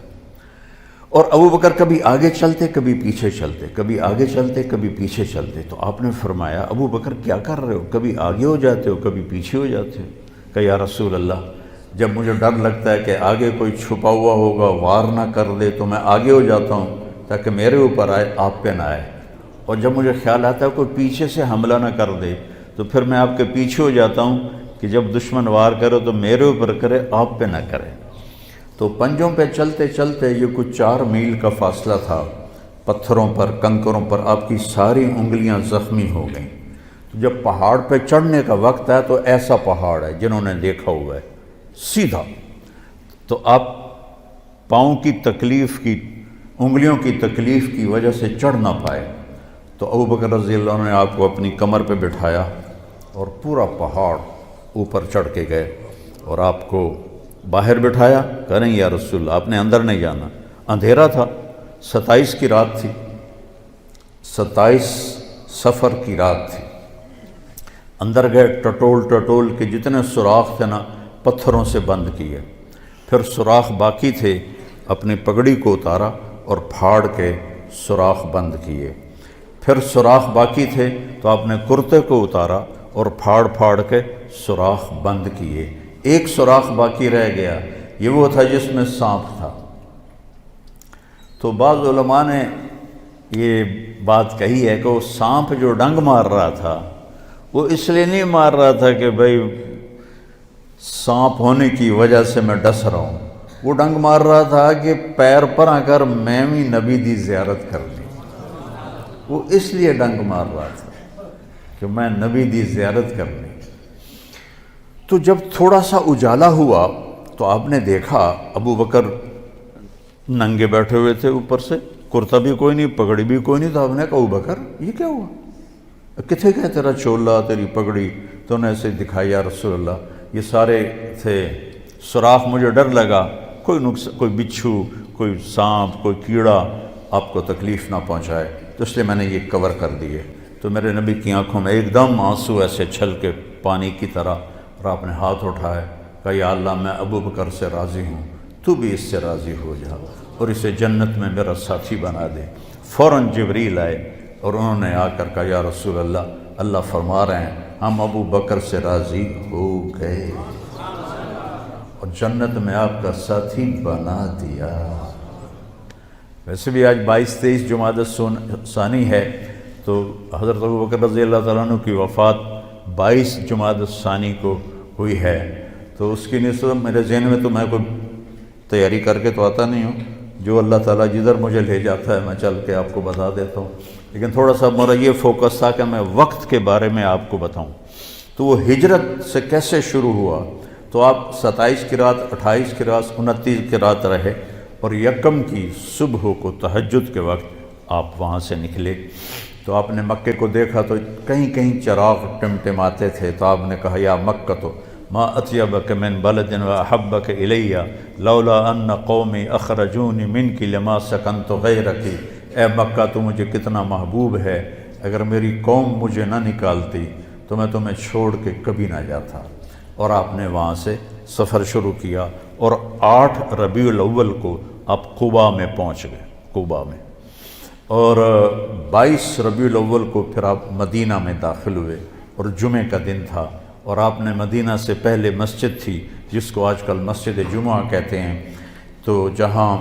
اور ابو بکر کبھی آگے چلتے کبھی پیچھے چلتے، کبھی آگے چلتے کبھی پیچھے چلتے۔ تو آپ نے فرمایا ابو بکر کیا کر رہے ہو؟ کبھی آگے ہو جاتے ہو کبھی پیچھے ہو جاتے ہو۔ کہ یا رسول اللہ جب مجھے ڈر لگتا ہے کہ آگے کوئی چھپا ہوا ہوگا وار نہ کر دے تو میں آگے ہو جاتا ہوں تاکہ میرے اوپر آئے، آپ پہ نہ آئے، اور جب مجھے خیال آتا ہے کوئی پیچھے سے حملہ نہ کر دے تو پھر میں آپ کے پیچھے ہو جاتا ہوں کہ جب دشمن وار کرے تو میرے اوپر کرے، آپ پہ نہ کرے۔ تو پنجوں پہ چلتے چلتے یہ کچھ 4 میل کا فاصلہ تھا، پتھروں پر کنکروں پر آپ کی ساری انگلیاں زخمی ہو گئیں۔ تو جب پہاڑ پہ چڑھنے کا وقت ہے تو ایسا پہاڑ ہے جنہوں نے دیکھا ہوا ہے سیدھا، تو آپ پاؤں کی تکلیف کی، انگلیوں کی تکلیف کی وجہ سے چڑھ نہ پائے۔ تو ابو بکر رضی اللہ عنہ نے آپ کو اپنی کمر پہ بٹھایا اور پورا پہاڑ اوپر چڑھ کے گئے اور آپ کو باہر بٹھایا۔ کہہ رہے ہیں یا رسول اللہ آپ نے اندر نہیں جانا، اندھیرا تھا، 27 کی رات تھی، 27 صفر کی رات تھی۔ اندر گئے، ٹٹول کے جتنے سوراخ تھے نا پتھروں سے بند کیے، پھر سوراخ باقی تھے اپنی پگڑی کو اتارا اور پھاڑ کے سوراخ بند کیے، پھر سوراخ باقی تھے تو آپ نے کرتے کو اتارا اور پھاڑ کے سوراخ بند کیے۔ ایک سوراخ باقی رہ گیا، یہ وہ تھا جس میں سانپ تھا۔ تو بعض علماء نے یہ بات کہی ہے کہ وہ سانپ جو ڈنگ مار رہا تھا وہ اس لیے نہیں مار رہا تھا کہ بھئی سانپ ہونے کی وجہ سے میں ڈس رہا ہوں، وہ ڈنگ مار رہا تھا کہ پیر پر آ کر میں بھی نبی دی زیارت کر لی۔ وہ اس لیے ڈنگ مار رہا تھا کہ میں نبی دی زیارت کر لی۔ تو جب تھوڑا سا اجالا ہوا تو آپ نے دیکھا ابو بکر ننگے بیٹھے ہوئے تھے، اوپر سے کرتا بھی کوئی نہیں، پگڑی بھی کوئی نہیں۔ تو آپ نے کہا ابو بکر یہ کیا ہوا؟ کتنے گئے تیرا چولا، تیری پگڑی؟ تو انہیں ایسے دکھائی یا رسول اللہ یہ سارے تھے سوراخ، مجھے ڈر لگا کوئی بچھو، کوئی سانپ، کوئی کیڑا آپ کو تکلیف نہ پہنچائے، تو اس لیے میں نے یہ کور کر دیے۔ تو میرے نبی کی آنکھوں میں ایک دم آنسو ایسے چھل کے پانی کی طرح، اور آپ نے ہاتھ اٹھائے، کہا یا اللہ میں ابو بکر سے راضی ہوں، تو بھی اس سے راضی ہو جا اور اسے جنت میں میرا ساتھی بنا دے۔ فوراً جبریل آئے اور انہوں نے آ کر کہا یا رسول اللہ اللہ فرما رہے ہیں ہم ابو بکر سے راضی ہو گئے اور جنت میں آپ کا ساتھی بنا دیا۔ ویسے بھی آج 22-23 جمادی ثانی ہے، تو حضرت ابو بکر رضی اللہ تعالیٰ عنہ کی وفات 22 جمادی ثانی کو ہوئی ہے۔ تو اس کی نسبت میرے ذہن میں تو میں کوئی تیاری کر کے تو آتا نہیں ہوں، جو اللہ تعالیٰ جدھر مجھے لے جاتا ہے میں چل کے آپ کو بتا دیتا ہوں، لیکن تھوڑا سا میرا یہ فوکس تھا کہ میں وقت کے بارے میں آپ کو بتاؤں۔ تو وہ ہجرت سے کیسے شروع ہوا؟ تو آپ 27 کی رات، 28 کی رات، 29 کی رات رہے، اور یکم کی صبح کو تہجد کے وقت آپ وہاں سے نکلے۔ تو آپ نے مکے کو دیکھا تو کہیں کہیں چراغ ٹمٹماتے تھے، تو آپ نے کہا یا مکہ تو ما اطیبک من بلد واحبک الی لولا ان قومی اخرجونی منک لما سکنت غیرک۔ اے مکہ تو مجھے کتنا محبوب ہے، اگر میری قوم مجھے نہ نکالتی تو میں تمہیں چھوڑ کے کبھی نہ جاتا۔ اور آپ نے وہاں سے سفر شروع کیا، اور 8 ربیع الاول کو آپ قباء میں پہنچ گئے۔ قباء میں اور 22 ربیع الاول کو پھر آپ مدینہ میں داخل ہوئے اور جمعہ کا دن تھا، اور آپ نے مدینہ سے پہلے مسجد تھی جس کو آج کل مسجد جمعہ کہتے ہیں، تو جہاں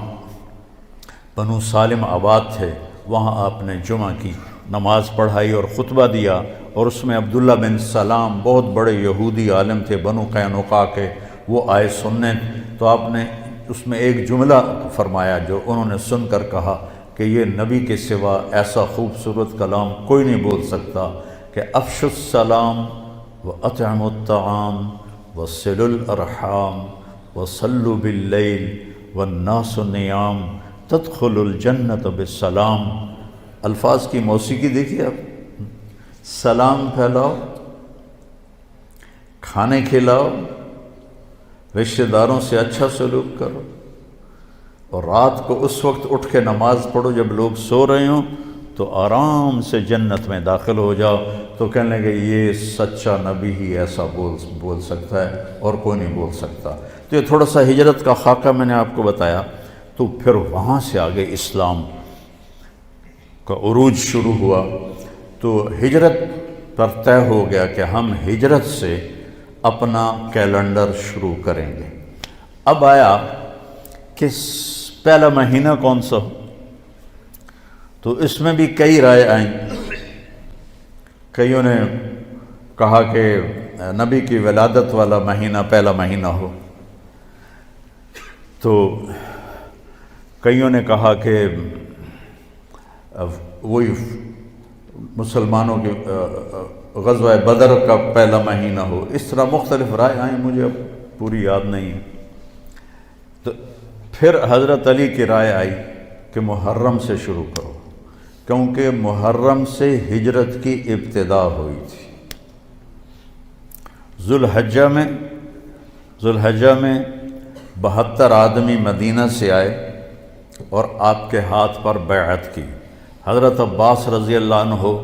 بنو سالم آباد تھے وہاں آپ نے جمعہ کی نماز پڑھائی اور خطبہ دیا، اور اس میں عبداللہ بن سلام بہت بڑے یہودی عالم تھے بنو قینقاع کے، وہ آئے سننے، تو آپ نے اس میں ایک جملہ فرمایا جو انہوں نے سن کر کہا کہ یہ نبی کے سوا ایسا خوبصورت کلام کوئی نہیں بول سکتا کہ افشوا السلام واطعموا الطعام وصلوا الارحام وصلوا باللیل والناس نیام تدخلوا الجنت بالسلام۔ الفاظ کی موسیقی دیکھیے آپ، سلام پھیلاؤ، کھانے کھلاؤ، رشتہ داروں سے اچھا سلوک کرو، اور رات کو اس وقت اٹھ کے نماز پڑھو جب لوگ سو رہے ہوں، تو آرام سے جنت میں داخل ہو جاؤ۔ تو کہنے لگے یہ سچا نبی ہی ایسا بول سکتا ہے اور کوئی نہیں بول سکتا۔ تو یہ تھوڑا سا ہجرت کا خاکہ میں نے آپ کو بتایا، تو پھر وہاں سے آگے اسلام کا عروج شروع ہوا، تو ہجرت پر طے ہو گیا کہ ہم ہجرت سے اپنا کیلنڈر شروع کریں گے۔ اب آیا کہ پہلا مہینہ کون سا ہو، تو اس میں بھی کئی رائے آئیں۔ کئیوں نے کہا کہ نبی کی ولادت والا مہینہ پہلا مہینہ ہو، تو کئیوں نے کہا کہ وہی مسلمانوں کے غزوہ بدر کا پہلا مہینہ ہو، اس طرح مختلف رائے آئیں، مجھے اب پوری یاد نہیں ہے۔ تو پھر حضرت علی کی رائے آئی کہ محرم سے شروع کرو، کیونکہ محرم سے ہجرت کی ابتدا ہوئی تھی۔ ذوالحجہ میں 72 آدمی مدینہ سے آئے اور آپ کے ہاتھ پر بیعت کی۔ حضرت عباس رضی اللہ عنہ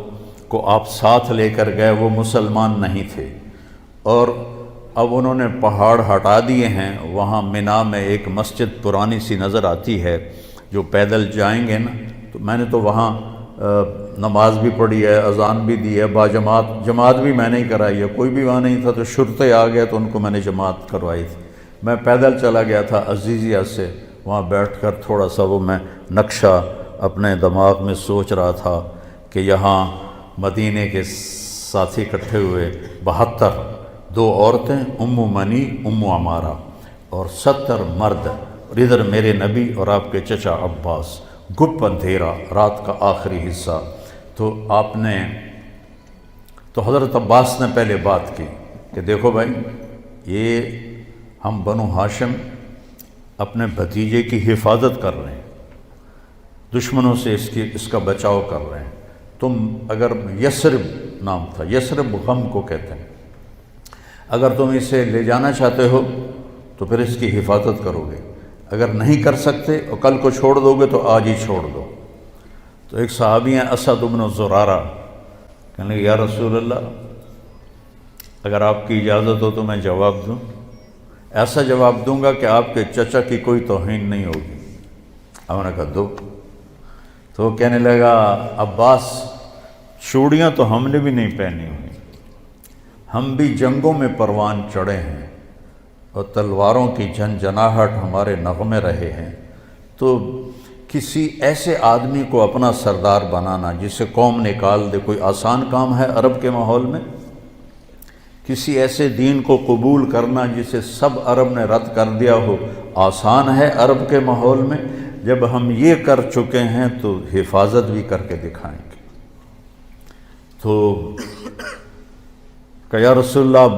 کو آپ ساتھ لے کر گئے، وہ مسلمان نہیں تھے، اور اب انہوں نے پہاڑ ہٹا دیے ہیں۔ وہاں مینا میں ایک مسجد پرانی سی نظر آتی ہے، جو پیدل جائیں گے نا، تو میں نے تو وہاں نماز بھی پڑھی ہے، اذان بھی دی ہے، جماعت بھی میں نے ہی کرائی ہے، کوئی بھی وہاں نہیں تھا، تو شرطے آ گئے تو ان کو میں نے جماعت کروائی تھی۔ میں پیدل چلا گیا تھا عزیزیہ سے، وہاں بیٹھ کر تھوڑا سا وہ میں نقشہ اپنے دماغ میں سوچ رہا تھا کہ یہاں مدینے کے ساتھی اکٹھے ہوئے 72، 2 عورتیں ام منی ام عمارہ اور 70 مرد، اور ادھر میرے نبی اور آپ کے چچا عباس، گپ اندھیرا، رات کا آخری حصہ۔ تو حضرت عباس نے پہلے بات کی کہ دیکھو بھائی، یہ ہم بنو ہاشم اپنے بھتیجے کی حفاظت کر رہے ہیں، دشمنوں سے اس کا بچاؤ کر رہے ہیں۔ تم اگر یثرب نام تھا، یثرب غم کو کہتے ہیں، اگر تم اسے لے جانا چاہتے ہو تو پھر اس کی حفاظت کرو گے، اگر نہیں کر سکتے اور کل کو چھوڑ دو گے تو آج ہی چھوڑ دو۔ تو ایک صحابی ہیں اسد بن زرارہ، کہنے لگے یا رسول اللہ، اگر آپ کی اجازت ہو تو میں جواب دوں، ایسا جواب دوں گا کہ آپ کے چچا کی کوئی توہین نہیں ہوگی۔ ہم نے کہا دو۔ تو وہ کہنے لگا عباس، چوڑیاں تو ہم نے بھی نہیں پہنی ہوئی، ہم بھی جنگوں میں پروان چڑھے ہیں اور تلواروں کی جھنجھناہٹ ہمارے نغمے رہے ہیں، تو کسی ایسے آدمی کو اپنا سردار بنانا جسے قوم نکال دے کوئی آسان کام ہے عرب کے ماحول میں؟ کسی ایسے دین کو قبول کرنا جسے سب عرب نے رد کر دیا ہو آسان ہے عرب کے ماحول میں؟ جب ہم یہ کر چکے ہیں تو حفاظت بھی کر کے دکھائیں گے۔ تو کہ یا رسول اللہ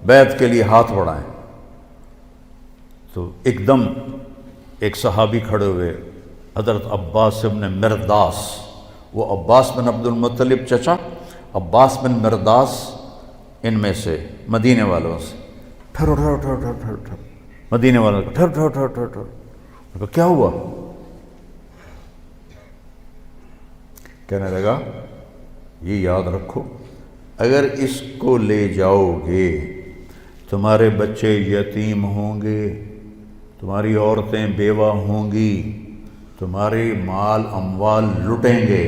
بیعت کے لیے ہاتھ بڑھائیں۔ تو ایک دم ایک صحابی کھڑے ہوئے، حضرت عباس بن مرداس، وہ عباس بن عبد المطلب چچا، عباس بن مرداس ان میں سے مدینے والوں سے، ٹھہرو ٹھہرو ٹھہرو ٹھہرو ٹھہرو ٹھہرو، مدینے والوں کو ٹھہرو ٹھہرو ٹھہرو ٹھہرو ٹھہرو، کیا ہوا؟ کہنے لگا یہ یاد رکھو، اگر اس کو لے جاؤ گے تمہارے بچے یتیم ہوں گے، تمہاری عورتیں بیوہ ہوں گی، تمہاری مال اموال لٹیں گے،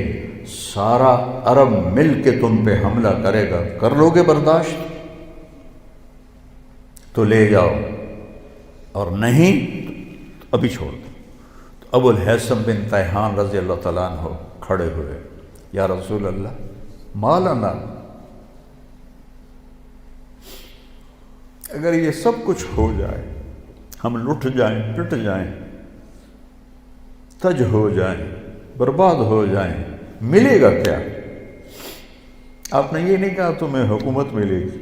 سارا عرب مل کے تم پہ حملہ کرے گا، کر لو گے برداشت؟ تو لے جاؤ، اور نہیں تو ابھی چھوڑ دو۔ تو ابو الہیثم بن تیہان رضی اللہ تعالیٰ عنہ کھڑے ہوئے، یا رسول اللہ مالنا، اگر یہ سب کچھ ہو جائے، ہم لٹ جائیں، پٹ جائیں، تج ہو جائیں، برباد ہو جائیں، ملے گا کیا؟ آپ نے یہ نہیں کہا تمہیں حکومت ملے گی،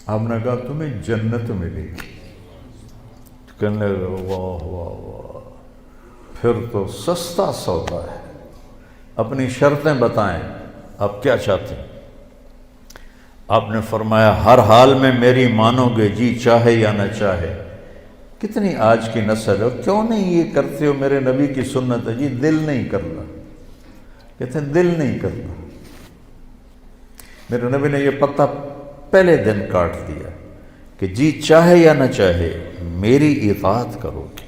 آپ نے کہا تمہیں جنت ملے گی۔ کہنے لگا واہ واہ واہ، پھر تو سستا سودا ہے، اپنی شرطیں بتائیں، آپ کیا چاہتے ہیں؟ آپ نے فرمایا ہر حال میں میری مانو گے، جی چاہے یا نہ چاہے۔ کتنی آج کی نسل ہے، کیوں نہیں یہ کرتے ہو؟ میرے نبی کی سنت ہے، جی دل نہیں کرنا، کہتے ہیں دل نہیں کرنا۔ میرے نبی نے یہ پتہ پہلے دن کاٹ دیا کہ جی چاہے یا نہ چاہے میری اطاعت کرو گے،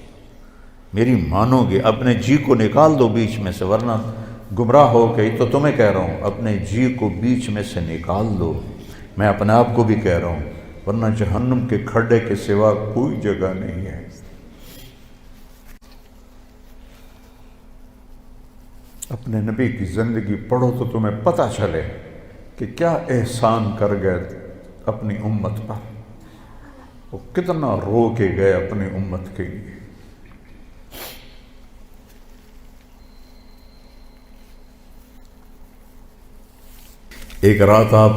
میری مانو گے، اپنے جی کو نکال دو بیچ میں سے، ورنہ گمراہ ہو گئی۔ تو تمہیں کہہ رہا ہوں اپنے جی کو بیچ میں سے نکال دو، میں اپنے آپ کو بھی کہہ رہا ہوں، ورنہ جہنم کے کھڈے کے سوا کوئی جگہ نہیں ہے۔ اپنے نبی کی زندگی پڑھو تو تمہیں پتہ چلے کہ کیا احسان کر گئے اپنی امت پر، وہ کتنا رو کے گئے اپنی امت کے لیے۔ ایک رات آپ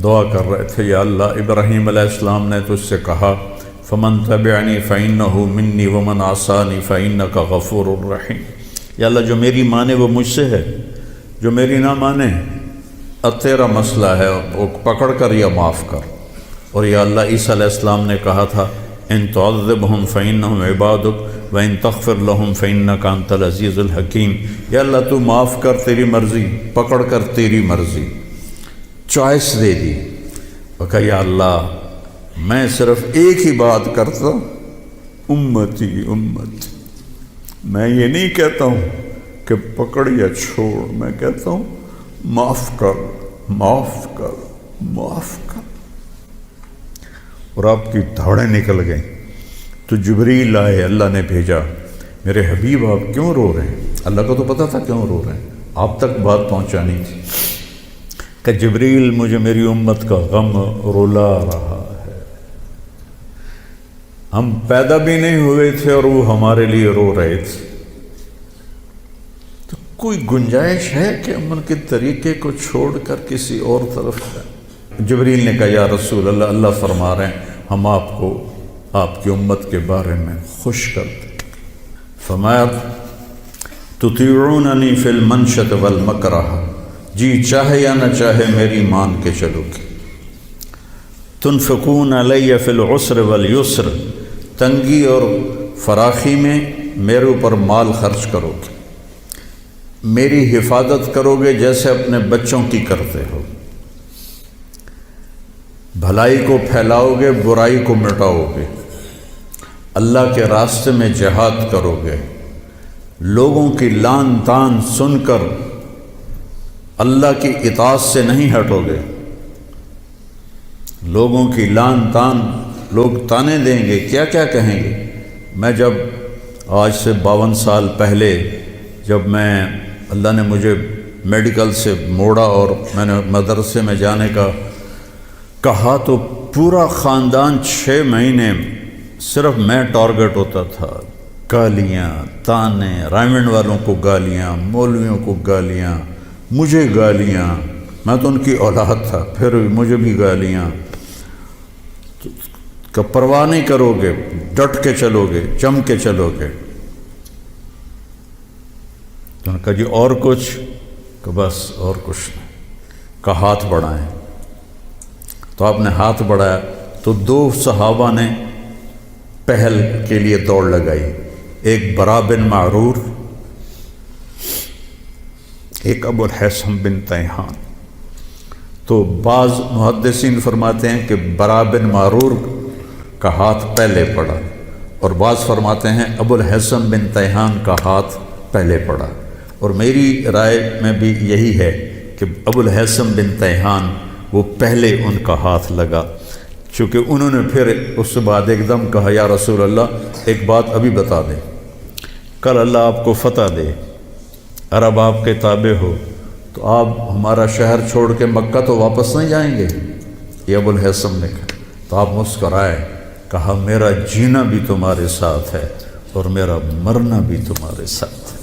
دعا کر رہے تھے، یا اللہ ابراہیم علیہ السلام نے تجھ سے کہا فمن تبعنی فإنہ منی ومن عصانی فإنک غفور الرحیم، یا اللہ جو میری مانے وہ مجھ سے ہے، جو میری نہ مانے اب تیرا مسئلہ ہے، وہ پکڑ کر یا معاف کر۔ اور یا اللہ عیسیٰ علیہ السلام نے کہا تھا ان تعذبہم فإنہم عبادک وإن تغفر لہم فإنک انت العزیز الحکیم، یا اللہ تو معاف کر، تیری مرضی، پکڑ کر تیری مرضی، چوائس دے دی۔ اور کہا یا اللہ میں صرف ایک ہی بات کرتا ہوں، امتی امت، میں یہ نہیں کہتا ہوں کہ پکڑ یا چھوڑ، میں کہتا ہوں معاف کر، معاف کر، معاف کر۔ اور آپ کی دھاڑیں نکل گئیں تو جبریل آئے، اللہ نے بھیجا، میرے حبیب آپ کیوں رو رہے ہیں؟ اللہ کو تو پتہ تھا کیوں رو رہے ہیں، آپ تک بات پہنچانی تھی کہ جبریل مجھے میری امت کا غم رلا رہا ہے، ہم پیدا بھی نہیں ہوئے تھے اور وہ ہمارے لیے رو رہے تھے، تو کوئی گنجائش ہے کہ ہم ان کے طریقے کو چھوڑ کر کسی اور طرف جائیں؟ جبریل نے کہا یا رسول اللہ، اللہ فرما رہے ہیں ہم آپ کو آپ کی امت کے بارے میں خوش کر دیں۔ فرمایا تطیعوننی فی المنشط والمکرہ، جی چاہے یا نہ چاہے میری مان کے چلو گے۔ تنفقون علی فی العسر والیسر، تنگی اور فراخی میں میرے اوپر مال خرچ کرو گے، میری حفاظت کرو گے جیسے اپنے بچوں کی کرتے ہو، بھلائی کو پھیلاؤ گے، برائی کو مٹاؤ گے، اللہ کے راستے میں جہاد کرو گے، لوگوں کی لان تان سن کر اللہ کی اطاعت سے نہیں ہٹو گے۔ لوگوں کی لان تان، لوگ تانے دیں گے، کیا کیا کہیں گے۔ میں جب آج سے 52 سال پہلے جب میں اللہ نے مجھے میڈیکل سے موڑا اور میں نے مدرسے میں جانے کا کہا تو پورا خاندان 6 مہینے صرف میں ٹارگٹ ہوتا تھا، گالیاں، تانے، رائمنڈ والوں کو گالیاں، مولویوں کو گالیاں، مجھے گالیاں، میں تو ان کی اولاد تھا پھر مجھے بھی گالیاں، کہ پرواہ نہیں کرو گے، ڈٹ کے چلو گے، جم کے چلو گے۔ تو نے کہا جی اور کچھ؟ کہ بس اور کچھ نہیں، کہ ہاتھ بڑھائیں۔ تو آپ نے ہاتھ بڑھایا تو 2 صحابہ نے پہل کے لیے دوڑ لگائی، ایک برا بن معرور، ایک ابو الہیثم بن تیہان۔ تو بعض محدثین فرماتے ہیں کہ برا بن معرور کا ہاتھ پہلے پڑا اور بعض فرماتے ہیں ابو الحسن بن تیہان کا ہاتھ پہلے پڑا، اور میری رائے میں بھی یہی ہے کہ ابو الحسن بن تیہان وہ پہلے ان کا ہاتھ لگا، چونکہ انہوں نے پھر اس کے بعد ایک دم کہا یا رسول اللہ ایک بات ابھی بتا دیں، کل اللہ آپ کو فتح دے، عرب آپ کے تابع ہو، تو آپ ہمارا شہر چھوڑ کے مکہ تو واپس نہیں جائیں گے؟ یہ ابو الحسن نے کہا، تو آپ مسکرائے، کہا میرا جینا بھی تمہارے ساتھ ہے اور میرا مرنا بھی تمہارے ساتھ ہے۔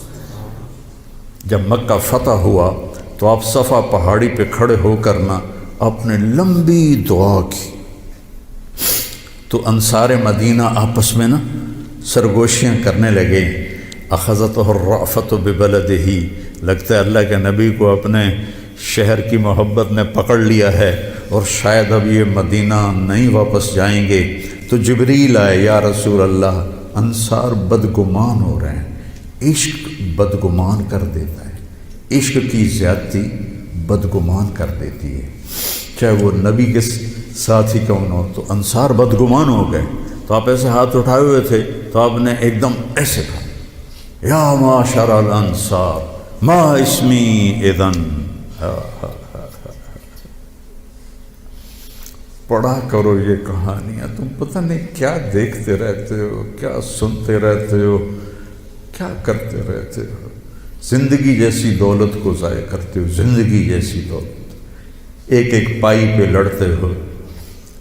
جب مکہ فتح ہوا تو آپ صفا پہاڑی پہ کھڑے ہو کر نا آپ نے لمبی دعا کی، تو انصار مدینہ آپس میں نا سرگوشیاں کرنے لگے، اخذتہ الرأفۃ ببلدہ، لگتا ہے اللہ کے نبی کو اپنے شہر کی محبت نے پکڑ لیا ہے اور شاید اب یہ مدینہ نہیں واپس جائیں گے۔ تو جبریل آئے، یا رسول اللہ انصار بدگمان ہو رہے ہیں، عشق بدگمان کر دیتا ہے، عشق کی زیادتی بدگمان کر دیتی ہے، چاہے وہ نبی کے ساتھ ہی کون ہو۔ تو انصار بدگمان ہو گئے، تو آپ ایسے ہاتھ اٹھائے ہوئے تھے، تو آپ نے ایک دم ایسے کہا یا معاشر الانصار ما اسمی اذن۔ پڑھا کرو یہ کہانیاں، تم پتہ نہیں کیا دیکھتے رہتے ہو، کیا سنتے رہتے ہو، کیا کرتے رہتے ہو، زندگی جیسی دولت کو ضائع کرتے ہو، زندگی جیسی دولت، ایک ایک پائی پہ لڑتے ہو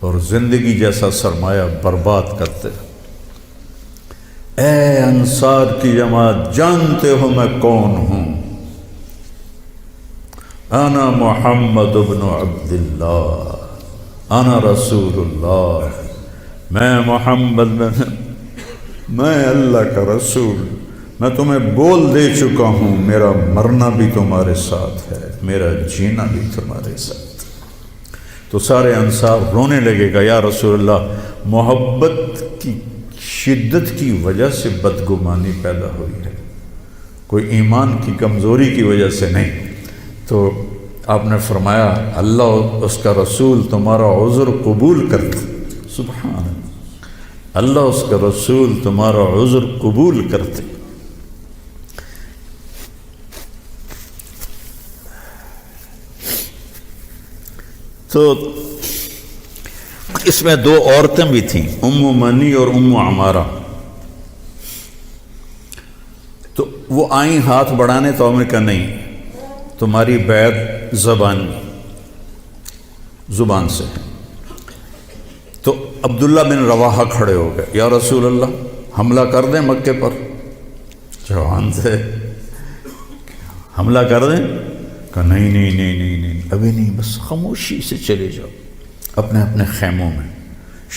اور زندگی جیسا سرمایہ برباد کرتے ہو۔ اے انصار کی جماعت، جانتے ہو میں کون ہوں؟ انا محمد بن عبداللہ، انا رسول اللہ، میں محمد میں اللہ کا رسول، میں تمہیں بول دے چکا ہوں میرا مرنا بھی تمہارے ساتھ ہے، میرا جینا بھی تمہارے ساتھ۔ تو سارے انصار رونے لگے گا، یا رسول اللہ محبت کی شدت کی وجہ سے بدگمانی پیدا ہوئی ہے، کوئی ایمان کی کمزوری کی وجہ سے نہیں۔ تو آپ نے فرمایا اللہ اس کا رسول تمہارا عذر قبول کرتے، سبحان اللہ، اللہ اس کا رسول تمہارا عذر قبول کرتے۔ تو اس میں دو عورتیں بھی تھیں، ام منی اور ام عمارہ، تو وہ آئیں ہاتھ بڑھانے، تو ہم نے کہا نہیں تمہاری بیعت زبان سے ہے۔ تو عبداللہ بن رواحہ کھڑے ہو گئے، یا رسول اللہ حملہ کر دیں مکے پر؟ جوان تھے، حملہ کر دیں؟ کہا نہیں نہیں نہیں نہیں نہیں ابھی نہیں، بس خاموشی سے چلے جاؤ اپنے اپنے خیموں میں۔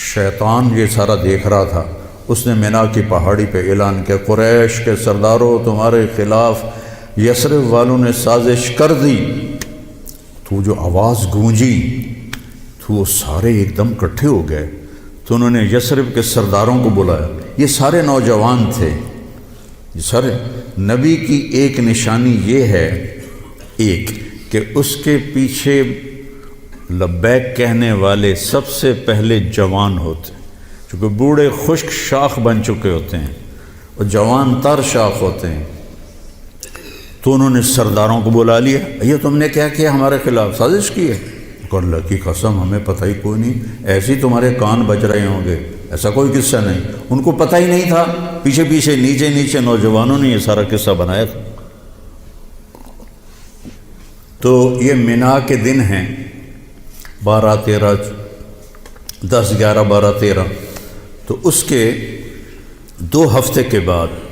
شیطان یہ سارا دیکھ رہا تھا، اس نے مینا کی پہاڑی پہ اعلان کیا قریش کے سرداروں تمہارے خلاف یثرب والوں نے سازش کر دی۔ تو جو آواز گونجی تو وہ سارے ایک دم اکٹھے ہو گئے، تو انہوں نے یثرب کے سرداروں کو بلایا، یہ سارے نوجوان تھے، یہ سارے۔ نبی کی ایک نشانی یہ ہے ایک کہ اس کے پیچھے لبیک کہنے والے سب سے پہلے جوان ہوتے ہیں، چونکہ بوڑھے خشک شاخ بن چکے ہوتے ہیں اور جوان تر شاخ ہوتے ہیں۔ تو انہوں نے سرداروں کو بلا لیا، یہ تم نے کیا کیا ہمارے خلاف سازش کی ہے؟ اللہ کی قسم ہمیں پتہ ہی کوئی نہیں، ایسے ہی تمہارے کان بج رہے ہوں گے، ایسا کوئی قصہ نہیں۔ ان کو پتہ ہی نہیں تھا، پیچھے پیچھے نیچے نیچے نوجوانوں نے یہ سارا قصہ بنایا تھا۔ تو یہ مینا کے دن ہیں 12 13 10 11 12 13، تو اس کے 2 ہفتے کے بعد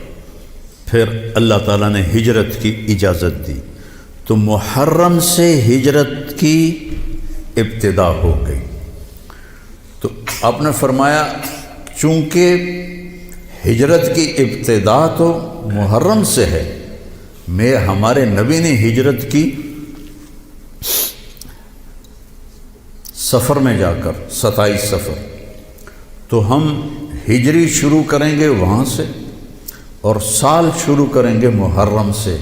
پھر اللہ تعالیٰ نے ہجرت کی اجازت دی، تو محرم سے ہجرت کی ابتدا ہو گئی۔ تو آپ نے فرمایا چونکہ ہجرت کی ابتدا تو محرم سے ہے، ہمارے نبی نے ہجرت کی سفر میں جا کر 27 سفر، تو ہم ہجری شروع کریں گے وہاں سے اور سال شروع کریں گے محرم سے،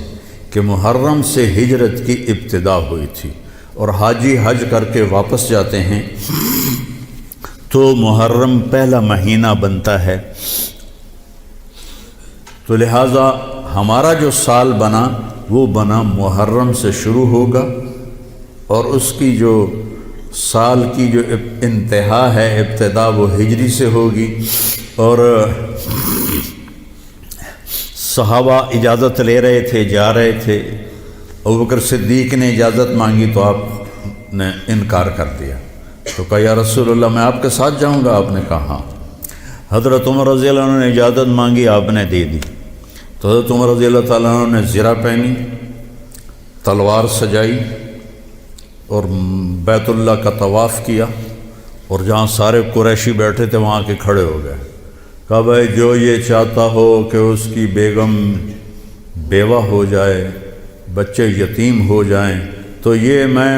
کہ محرم سے ہجرت کی ابتدا ہوئی تھی، اور حاجی حج کر کے واپس جاتے ہیں تو محرم پہلا مہینہ بنتا ہے، تو لہٰذا ہمارا جو سال بنا وہ بنا محرم سے شروع ہوگا، اور اس کی جو سال کی جو انتہا ہے، ابتدا، وہ ہجری سے ہوگی۔ اور صحابہ اجازت لے رہے تھے، جا رہے تھے، ابوبکر صدیق نے اجازت مانگی تو آپ نے انکار کر دیا، تو کہا یا رسول اللہ میں آپ کے ساتھ جاؤں گا، آپ نے کہا ہاں۔ حضرت عمر رضی اللہ عنہ نے اجازت مانگی، آپ نے دے دی، تو حضرت عمر رضی اللہ تعالیٰ عنہ نے زرہ پہنی، تلوار سجائی اور بیت اللہ کا طواف کیا، اور جہاں سارے قریشی بیٹھے تھے وہاں کے کھڑے ہو گئے، کہا بھائی جو یہ چاہتا ہو کہ اس کی بیگم بیوہ ہو جائے، بچے یتیم ہو جائیں، تو یہ میں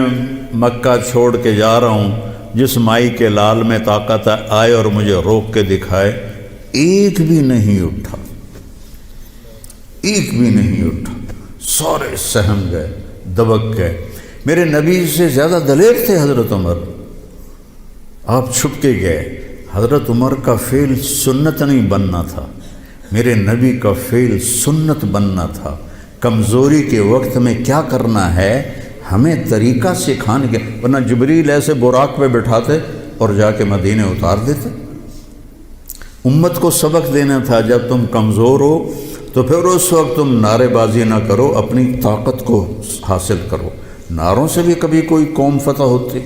مکہ چھوڑ کے جا رہا ہوں، جس مائی کے لال میں طاقت آئے اور مجھے روک کے دکھائے۔ ایک بھی نہیں اٹھا، ایک بھی نہیں اٹھا، سارے سہم گئے، دبک گئے۔ میرے نبی سے زیادہ دلیر تھے حضرت عمر، آپ چھپ کے گئے۔ حضرت عمر کا فعل سنت نہیں بننا تھا، میرے نبی کا فعل سنت بننا تھا۔ کمزوری کے وقت میں کیا کرنا ہے ہمیں طریقہ سکھانے کے، ورنہ جبریل ایسے براق پہ بٹھاتے اور جا کے مدینے اتار دیتے۔ امت کو سبق دینا تھا، جب تم کمزور ہو تو پھر اس وقت تم نعرے بازی نہ کرو، اپنی طاقت کو حاصل کرو۔ نعروں سے بھی کبھی کوئی قوم فتح ہوتی،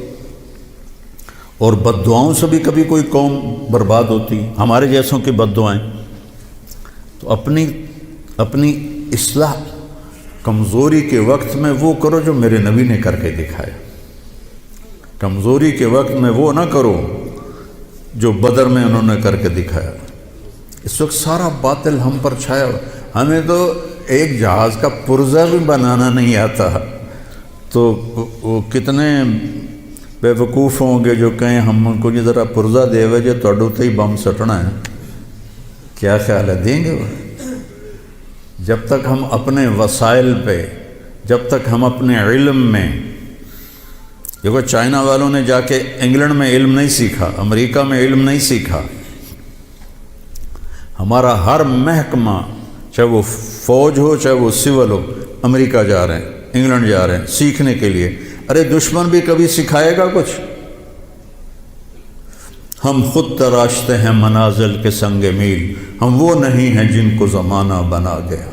اور بد دعاؤں سے بھی کبھی کوئی قوم برباد ہوتی، ہمارے جیسوں کی بد دعائیں۔ تو اپنی اصلاح کمزوری کے وقت میں وہ کرو جو میرے نبی نے کر کے دکھایا، کمزوری کے وقت میں وہ نہ کرو جو بدر میں انہوں نے کر کے دکھایا۔ اس وقت سارا باطل ہم پر چھایا ہوا، ہمیں تو ایک جہاز کا پرزہ بھی بنانا نہیں آتا، تو وہ کتنے بے وقوف ہوں گے جو کہیں ہم ان کو یہ ذرا پرزہ دے ہوئے جو توڑو تے ہی بم سٹنا ہے۔ کیا خیال ہے دیں گے وہ؟ جب تک ہم اپنے وسائل پہ، جب تک ہم اپنے علم میں، دیکھو چائنا والوں نے جا کے انگلینڈ میں علم نہیں سیکھا، امریکہ میں علم نہیں سیکھا۔ ہمارا ہر محکمہ، چاہے وہ فوج ہو چاہے وہ سول ہو، امریکہ جا رہے ہیں، انگلینڈ جا رہے ہیں سیکھنے کے لیے۔ ارے دشمن بھی کبھی سکھائے گا کچھ؟ ہم خود تراشتے ہیں منازل کے سنگ میل، ہم وہ نہیں ہیں جن کو زمانہ بنا گیا۔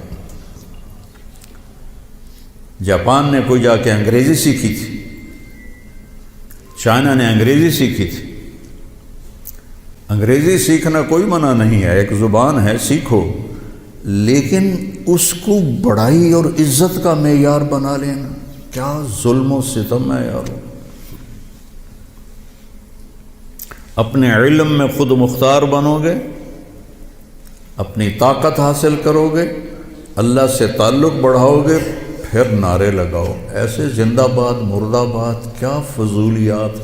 جاپان نے کوئی جا کے انگریزی سیکھی تھی، چائنا نے انگریزی سیکھی تھی۔ انگریزی سیکھنا کوئی منع نہیں ہے، ایک زبان ہے، سیکھو، لیکن اس کو بڑائی اور عزت کا معیار بنا لینا کیا ظلم و ستم ہے یار۔ اپنے علم میں خود مختار بنو گے، اپنی طاقت حاصل کرو گے، اللہ سے تعلق بڑھاؤ گے، پھر نعرے لگاؤ۔ ایسے زندہ باد مردہ باد کیا فضولیات،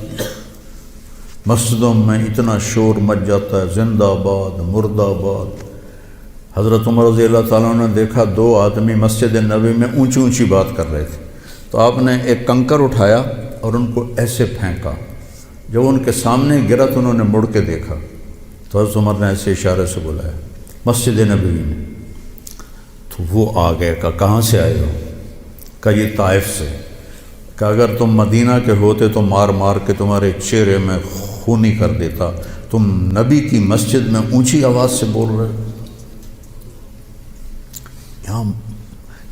مسجدوں میں اتنا شور مچ جاتا ہے، زندہ باد مردہ باد۔ حضرت عمر رضی اللہ تعالیٰ نے دیکھا دو آدمی مسجد نبوی میں اونچی اونچی بات کر رہے تھے، تو آپ نے ایک کنکر اٹھایا اور ان کو ایسے پھینکا، جب ان کے سامنے گرا تو انہوں نے مڑ کے دیکھا، تو حضرت عمر نے ایسے اشارے سے بلایا مسجد نبوی میں، تو وہ آ گئے، کہا کہاں سے آئے ہو؟ کہا یہ طائف سے۔ کہ اگر تم مدینہ کے ہوتے تو مار مار کے تمہارے چہرے میں خونی کر دیتا، تم نبی کی مسجد میں اونچی آواز سے بول رہے ہو۔ یہاں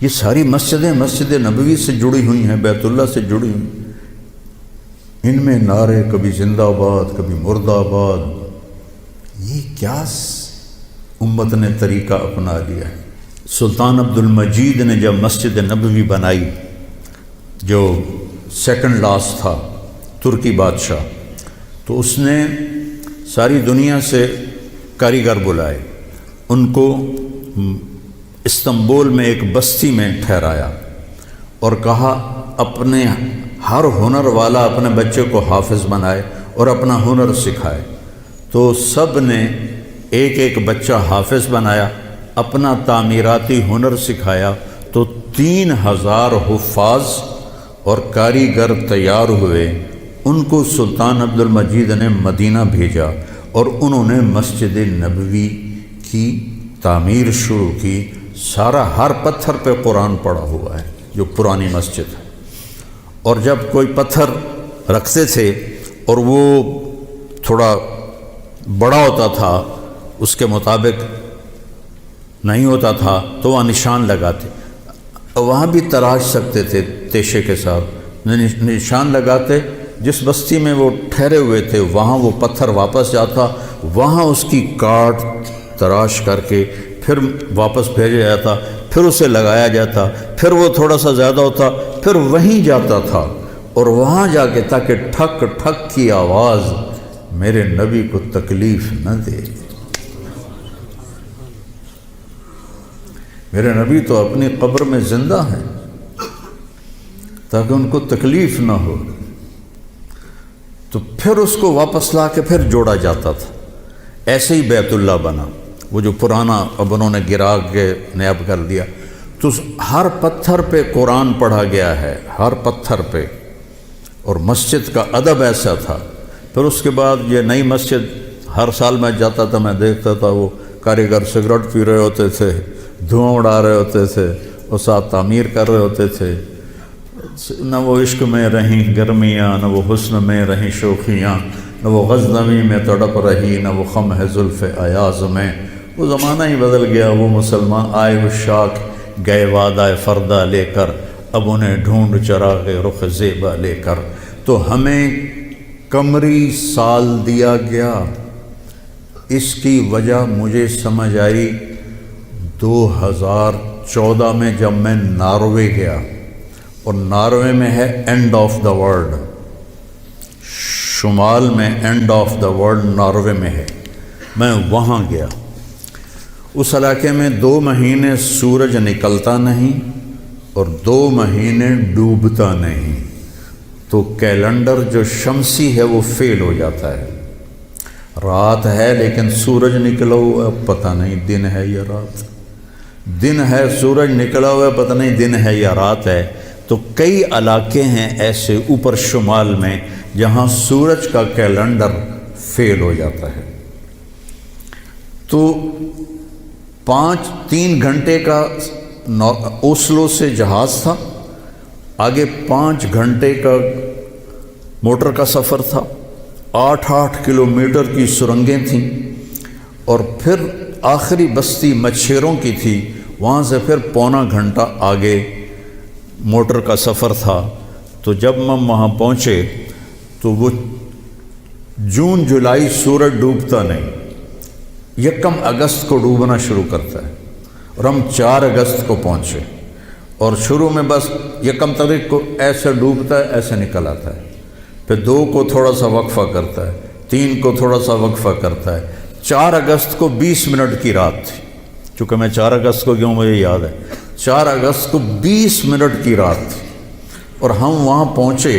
یہ ساری مسجدیں مسجد نبوی سے جڑی ہوئی ہیں، بیت اللہ سے جڑی ہوئی، ان میں نعرے کبھی زندہ آباد کبھی مردہ آباد، یہ کیا امت نے طریقہ اپنا لیا ہے۔ سلطان عبد المجید نے جب مسجد نبوی بنائی، جو سیکنڈ لاسٹ تھا ترکی بادشاہ، تو اس نے ساری دنیا سے کاریگر بلائے، ان کو استنبول میں ایک بستی میں ٹھہرایا اور کہا اپنے ہر ہنر والا اپنے بچے کو حافظ بنائے اور اپنا ہنر سکھائے۔ تو سب نے ایک ایک بچہ حافظ بنایا، اپنا تعمیراتی ہنر سکھایا، تو 3000 حفاظ اور کاریگر تیار ہوئے۔ ان کو سلطان عبد المجید نے مدینہ بھیجا اور انہوں نے مسجد نبوی کی تعمیر شروع کی، سارا ہر پتھر پہ قرآن پڑا ہوا ہے جو پرانی مسجد ہے۔ اور جب کوئی پتھر رکھتے تھے اور وہ تھوڑا بڑا ہوتا تھا، اس کے مطابق نہیں ہوتا تھا تو وہاں نشان لگاتے، وہاں بھی تراش سکتے تھے تیشے کے ساتھ، نشان لگاتے۔ جس بستی میں وہ ٹھہرے ہوئے تھے وہاں وہ پتھر واپس جاتا، وہاں اس کی کاٹ تراش کر کے پھر واپس بھیجا جاتا، پھر اسے لگایا جاتا، پھر وہ تھوڑا سا زیادہ ہوتا، پھر وہیں جاتا تھا اور وہاں جا کے تاکہ ٹھک ٹھک کی آواز میرے نبی کو تکلیف نہ دے۔ میرے نبی تو اپنی قبر میں زندہ ہیں تاکہ ان کو تکلیف نہ ہو، تو پھر اس کو واپس لا کے پھر جوڑا جاتا تھا۔ ایسے ہی بیت اللہ بنا، وہ جو پرانا اب انہوں نے گرا کے نیاب کر دیا، تو ہر پتھر پہ قرآن پڑھا گیا ہے، ہر پتھر پہ۔ اور مسجد کا ادب ایسا تھا۔ پھر اس کے بعد یہ نئی مسجد، ہر سال میں جاتا تھا، میں دیکھتا تھا وہ کاریگر سگریٹ پی رہے ہوتے تھے، دھواں اڑا رہے ہوتے تھے اور ساتھ تعمیر کر رہے ہوتے تھے۔ نہ وہ عشق میں رہیں گرمیاں، نہ وہ حسن میں رہیں شوخیاں، نہ وہ غزنوی میں تڑپ رہی، نہ وہ خم ہے زلف ایاز میں۔ وہ زمانہ ہی بدل گیا، وہ مسلمان آئے وہ شاک گئے وعدہ فردہ لے کر، اب انہیں ڈھونڈ چراغ رخ زیبا لے کر۔ تو ہمیں قمری سال دیا گیا، اس کی وجہ مجھے سمجھ آئی 2014 میں جب میں ناروے گیا، اور ناروے میں ہے اینڈ آف دا ورلڈ، شمال میں and of the world Norway میں ہے۔ میں وہاں گیا، اس علاقے میں 2 مہینے سورج نکلتا نہیں اور 2 مہینے ڈوبتا نہیں، تو کیلنڈر جو شمسی ہے وہ فیل ہو جاتا ہے۔ رات ہے لیکن سورج نکلا ہوا، پتہ نہیں دن ہے یا رات، دن ہے سورج نکلا ہوا، پتہ نہیں دن ہے یا رات ہے۔ تو کئی علاقے ہیں ایسے اوپر شمال میں جہاں سورج کا کیلنڈر فیل ہو جاتا ہے۔ تو 3 گھنٹے کا اوسلو سے جہاز تھا، آگے 5 گھنٹے کا موٹر کا سفر تھا، 8 کلومیٹر کی سرنگیں تھیں، اور پھر آخری بستی مچھیروں کی تھی، وہاں سے پھر 1.25 گھنٹہ آگے موٹر کا سفر تھا۔ تو جب ہم وہاں پہنچے تو وہ جون جولائی سورج ڈوبتا نہیں، 1 اگست کو ڈوبنا شروع کرتا ہے، اور ہم 4 اگست کو پہنچے، اور شروع میں بس 1 تاریخ کو ایسے ڈوبتا ہے، ایسے نکل آتا ہے، پھر 2 کو تھوڑا سا وقفہ کرتا ہے، 3 کو تھوڑا سا وقفہ کرتا ہے۔ 4 اگست کو 20 منٹ کی رات تھی، چونکہ میں 4 اگست کو گیا ہوں مجھے یاد ہے، 4 اگست کو 20 منٹ کی رات تھی، اور ہم وہاں پہنچے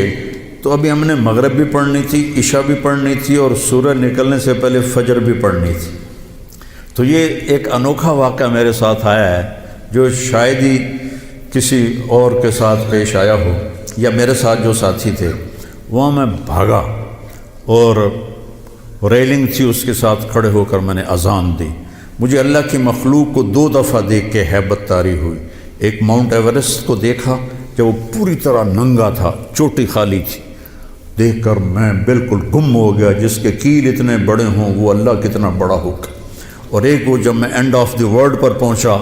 تو ابھی ہم نے مغرب بھی پڑھنی تھی، عشاء بھی پڑھنی تھی، اور سورج نکلنے سے پہلے فجر بھی پڑھنی تھی۔ تو یہ ایک انوکھا واقعہ میرے ساتھ آیا ہے جو شاید ہی کسی اور کے ساتھ پیش آیا ہو، یا میرے ساتھ جو ساتھی تھے، وہاں میں بھاگا اور ریلنگ تھی اس کے ساتھ کھڑے ہو کر میں نے اذان دی۔ مجھے اللہ کی مخلوق کو 2 دفعہ دیکھ کے ہیبت طاری ہوئی۔ ایک ماؤنٹ ایورسٹ کو دیکھا جب وہ پوری طرح ننگا تھا، چوٹی خالی تھی، دیکھ کر میں بالکل گم ہو گیا، جس کے کیل اتنے بڑے ہوں وہ اللہ کتنا بڑا ہوگا۔ اور ایک وہ جب میں اینڈ آف دی ورلڈ پر پہنچا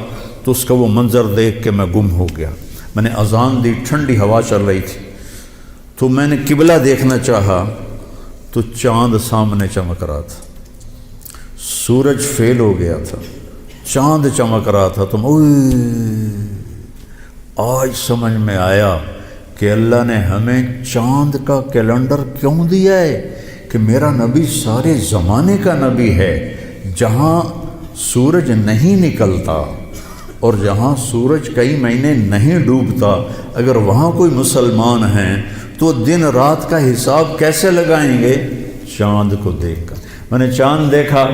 تو اس کا وہ منظر دیکھ کے میں گم ہو گیا۔ میں نے اذان دی، ٹھنڈی ہوا چل رہی تھی، تو میں نے قبلہ دیکھنا چاہا تو چاند سامنے چمک رہا تھا، سورج فیل ہو گیا تھا، چاند چمک رہا تھا۔ تو آج سمجھ میں آیا کہ اللہ نے ہمیں چاند کا کیلنڈر کیوں دیا ہے، کہ میرا نبی سارے زمانے کا نبی ہے۔ جہاں سورج نہیں نکلتا اور جہاں سورج کئی مہینے نہیں ڈوبتا، اگر وہاں کوئی مسلمان ہیں تو دن رات کا حساب کیسے لگائیں گے؟ چاند کو دیکھ کر۔ میں نے چاند دیکھا،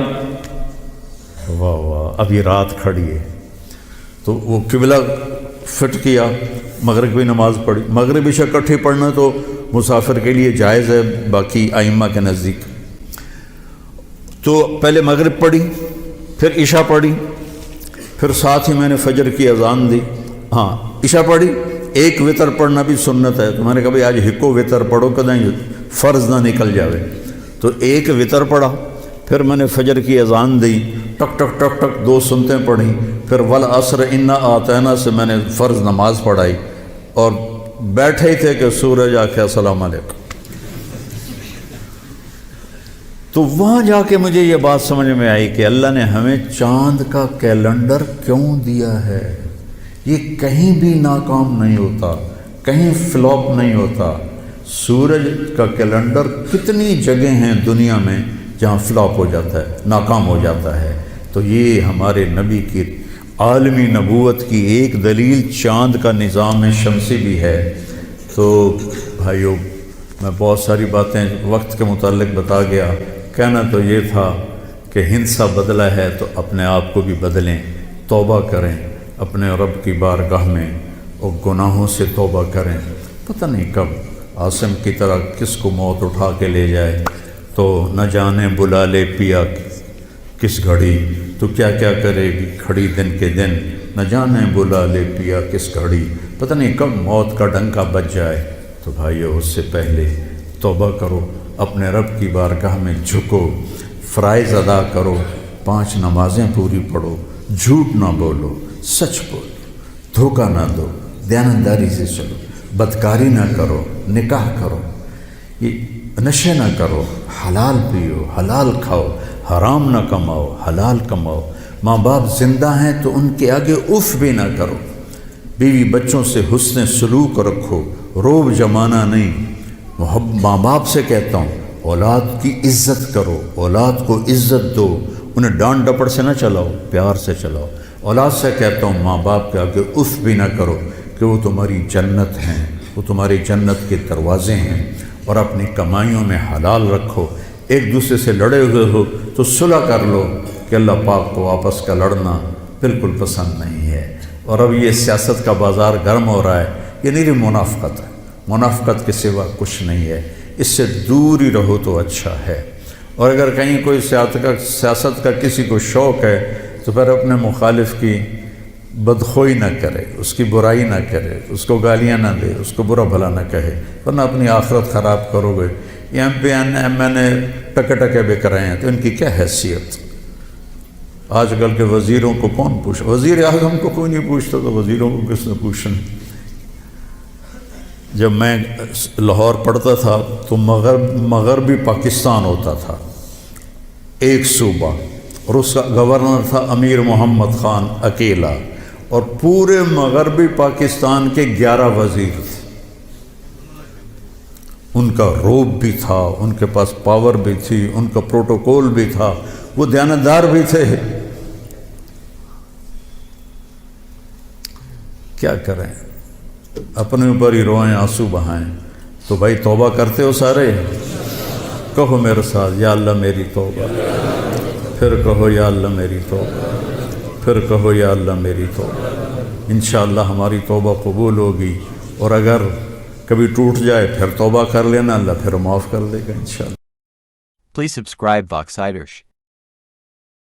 واہ واہ ابھی رات کھڑی ہے، تو وہ قبلہ فٹ کیا، مغرب کی نماز پڑھی۔ مغرب عشاء اکٹھے پڑھنا تو مسافر کے لیے جائز ہے باقی ائمہ کے نزدیک۔ تو پہلے مغرب پڑھی، پھر عشاء پڑھی، پھر ساتھ ہی میں نے فجر کی اذان دی. ہاں عشاء پڑھی. ایک وطر پڑھنا بھی سنت ہے. تو میں نے کہا بھائی آج ہکو وطر پڑھو کدیں فرض نہ نکل جاوے. تو ایک وطر پڑھا. پھر میں نے فجر کی اذان دی. ٹک ٹک ٹک ٹک 2 سنتیں پڑھیں. پھر والعصر انا اعطینا سے میں نے فرض نماز پڑھائی. اور بیٹھے ہی تھے کہ سورج آ کے السلام علیکم. تو وہاں جا کے مجھے یہ بات سمجھ میں آئی کہ اللہ نے ہمیں چاند کا کیلنڈر کیوں دیا ہے. یہ کہیں بھی ناکام نہیں ہوتا, کہیں فلاپ نہیں ہوتا. سورج کا کیلنڈر کتنی جگہ ہیں دنیا میں جہاں فلاپ ہو جاتا ہے, ناکام ہو جاتا ہے. تو یہ ہمارے نبی کی عالمی نبوت کی ایک دلیل چاند کا نظام شمسی بھی ہے. تو بھائیو میں بہت ساری باتیں وقت کے متعلق بتا گیا. کہنا تو یہ تھا کہ ہندسہ بدلا ہے تو اپنے آپ کو بھی بدلیں, توبہ کریں اپنے رب کی بارگاہ میں اور گناہوں سے توبہ کریں. پتہ نہیں کب عاصم کی طرح کس کو موت اٹھا کے لے جائے. تو نہ جانے بلا لے پیا کس گھڑی, تو کیا کیا کرے گی کھڑی دن کے دن. نہ جانے بلا لے پیا کس گھڑی, پتہ نہیں کب موت کا ڈنکا بج جائے. تو بھائیو اس سے پہلے توبہ کرو, اپنے رب کی بارگاہ میں جھکو, فرائض ادا کرو, 5 نمازیں پوری پڑھو, جھوٹ نہ بولو, سچ بولو, دھوکہ نہ دو, دیانتداری سے چلو, بدکاری نہ کرو, نکاح کرو, یہ نشے نہ کرو, حلال پیو, حلال کھاؤ, حرام نہ کماؤ, حلال کماؤ. ماں باپ زندہ ہیں تو ان کے آگے اف بھی نہ کرو. بیوی بچوں سے حسن سلوک رکھو, روب جمانا نہیں. ماں باپ سے کہتا ہوں اولاد کی عزت کرو, اولاد کو عزت دو, انہیں ڈانٹ ڈپٹ سے نہ چلاؤ, پیار سے چلاؤ. اولاد سے کہتا ہوں ماں باپ کے آگے اف بھی نہ کرو کہ وہ تمہاری جنت ہیں, وہ تمہاری جنت کے دروازے ہیں. اور اپنی کمائیوں میں حلال رکھو. ایک دوسرے سے لڑے ہوئے ہو تو صلح کر لو, کہ اللہ پاک کو آپس کا لڑنا بالکل پسند نہیں ہے. اور اب یہ سیاست کا بازار گرم ہو رہا ہے, یہ نہیں منافقت ہے, منافقت کے سوا کچھ نہیں ہے. اس سے دور ہی رہو تو اچھا ہے. اور اگر کہیں کوئی سیاست کا کسی کو شوق ہے تو پھر اپنے مخالف کی بدخوئی نہ کرے, اس کی برائی نہ کرے, اس کو گالیاں نہ دے, اس کو برا بھلا نہ کہے, ورنہ اپنی آخرت خراب کرو گے. یہ ایم این اے ٹکے ٹکے بک رہے ہیں تو ان کی کیا حیثیت. آج کل کے وزیروں کو کون پوچھا, وزیر اعظم کو کوئی نہیں پوچھتا تو وزیروں کو کس نے پوچھنا. جب میں لاہور پڑھتا تھا تو مغربی پاکستان ہوتا تھا ایک صوبہ, اور اس کا گورنر تھا امیر محمد خان اکیلا, اور پورے مغربی پاکستان کے 11 وزیر تھے. ان کا روب بھی تھا, ان کے پاس پاور بھی تھی, ان کا پروٹوکول بھی تھا, وہ دیانتدار بھی تھے. کیا کریں, اپنے اوپر ہی روئیں, آنسو بہائیں. تو بھائی توبہ کرتے ہو سارے, کہو میرے ساتھ یا اللہ میری توبہ, پھر کہو یا اللہ میری توبہ, پھر کہو یا اللہ میری توبہ. انشاءاللہ ہماری توبہ قبول ہوگی. اور اگر کبھی ٹوٹ جائے پھر توبہ کر لینا, اللہ پھر معاف کر دے گا انشاءاللہ. Please subscribe Voxiders.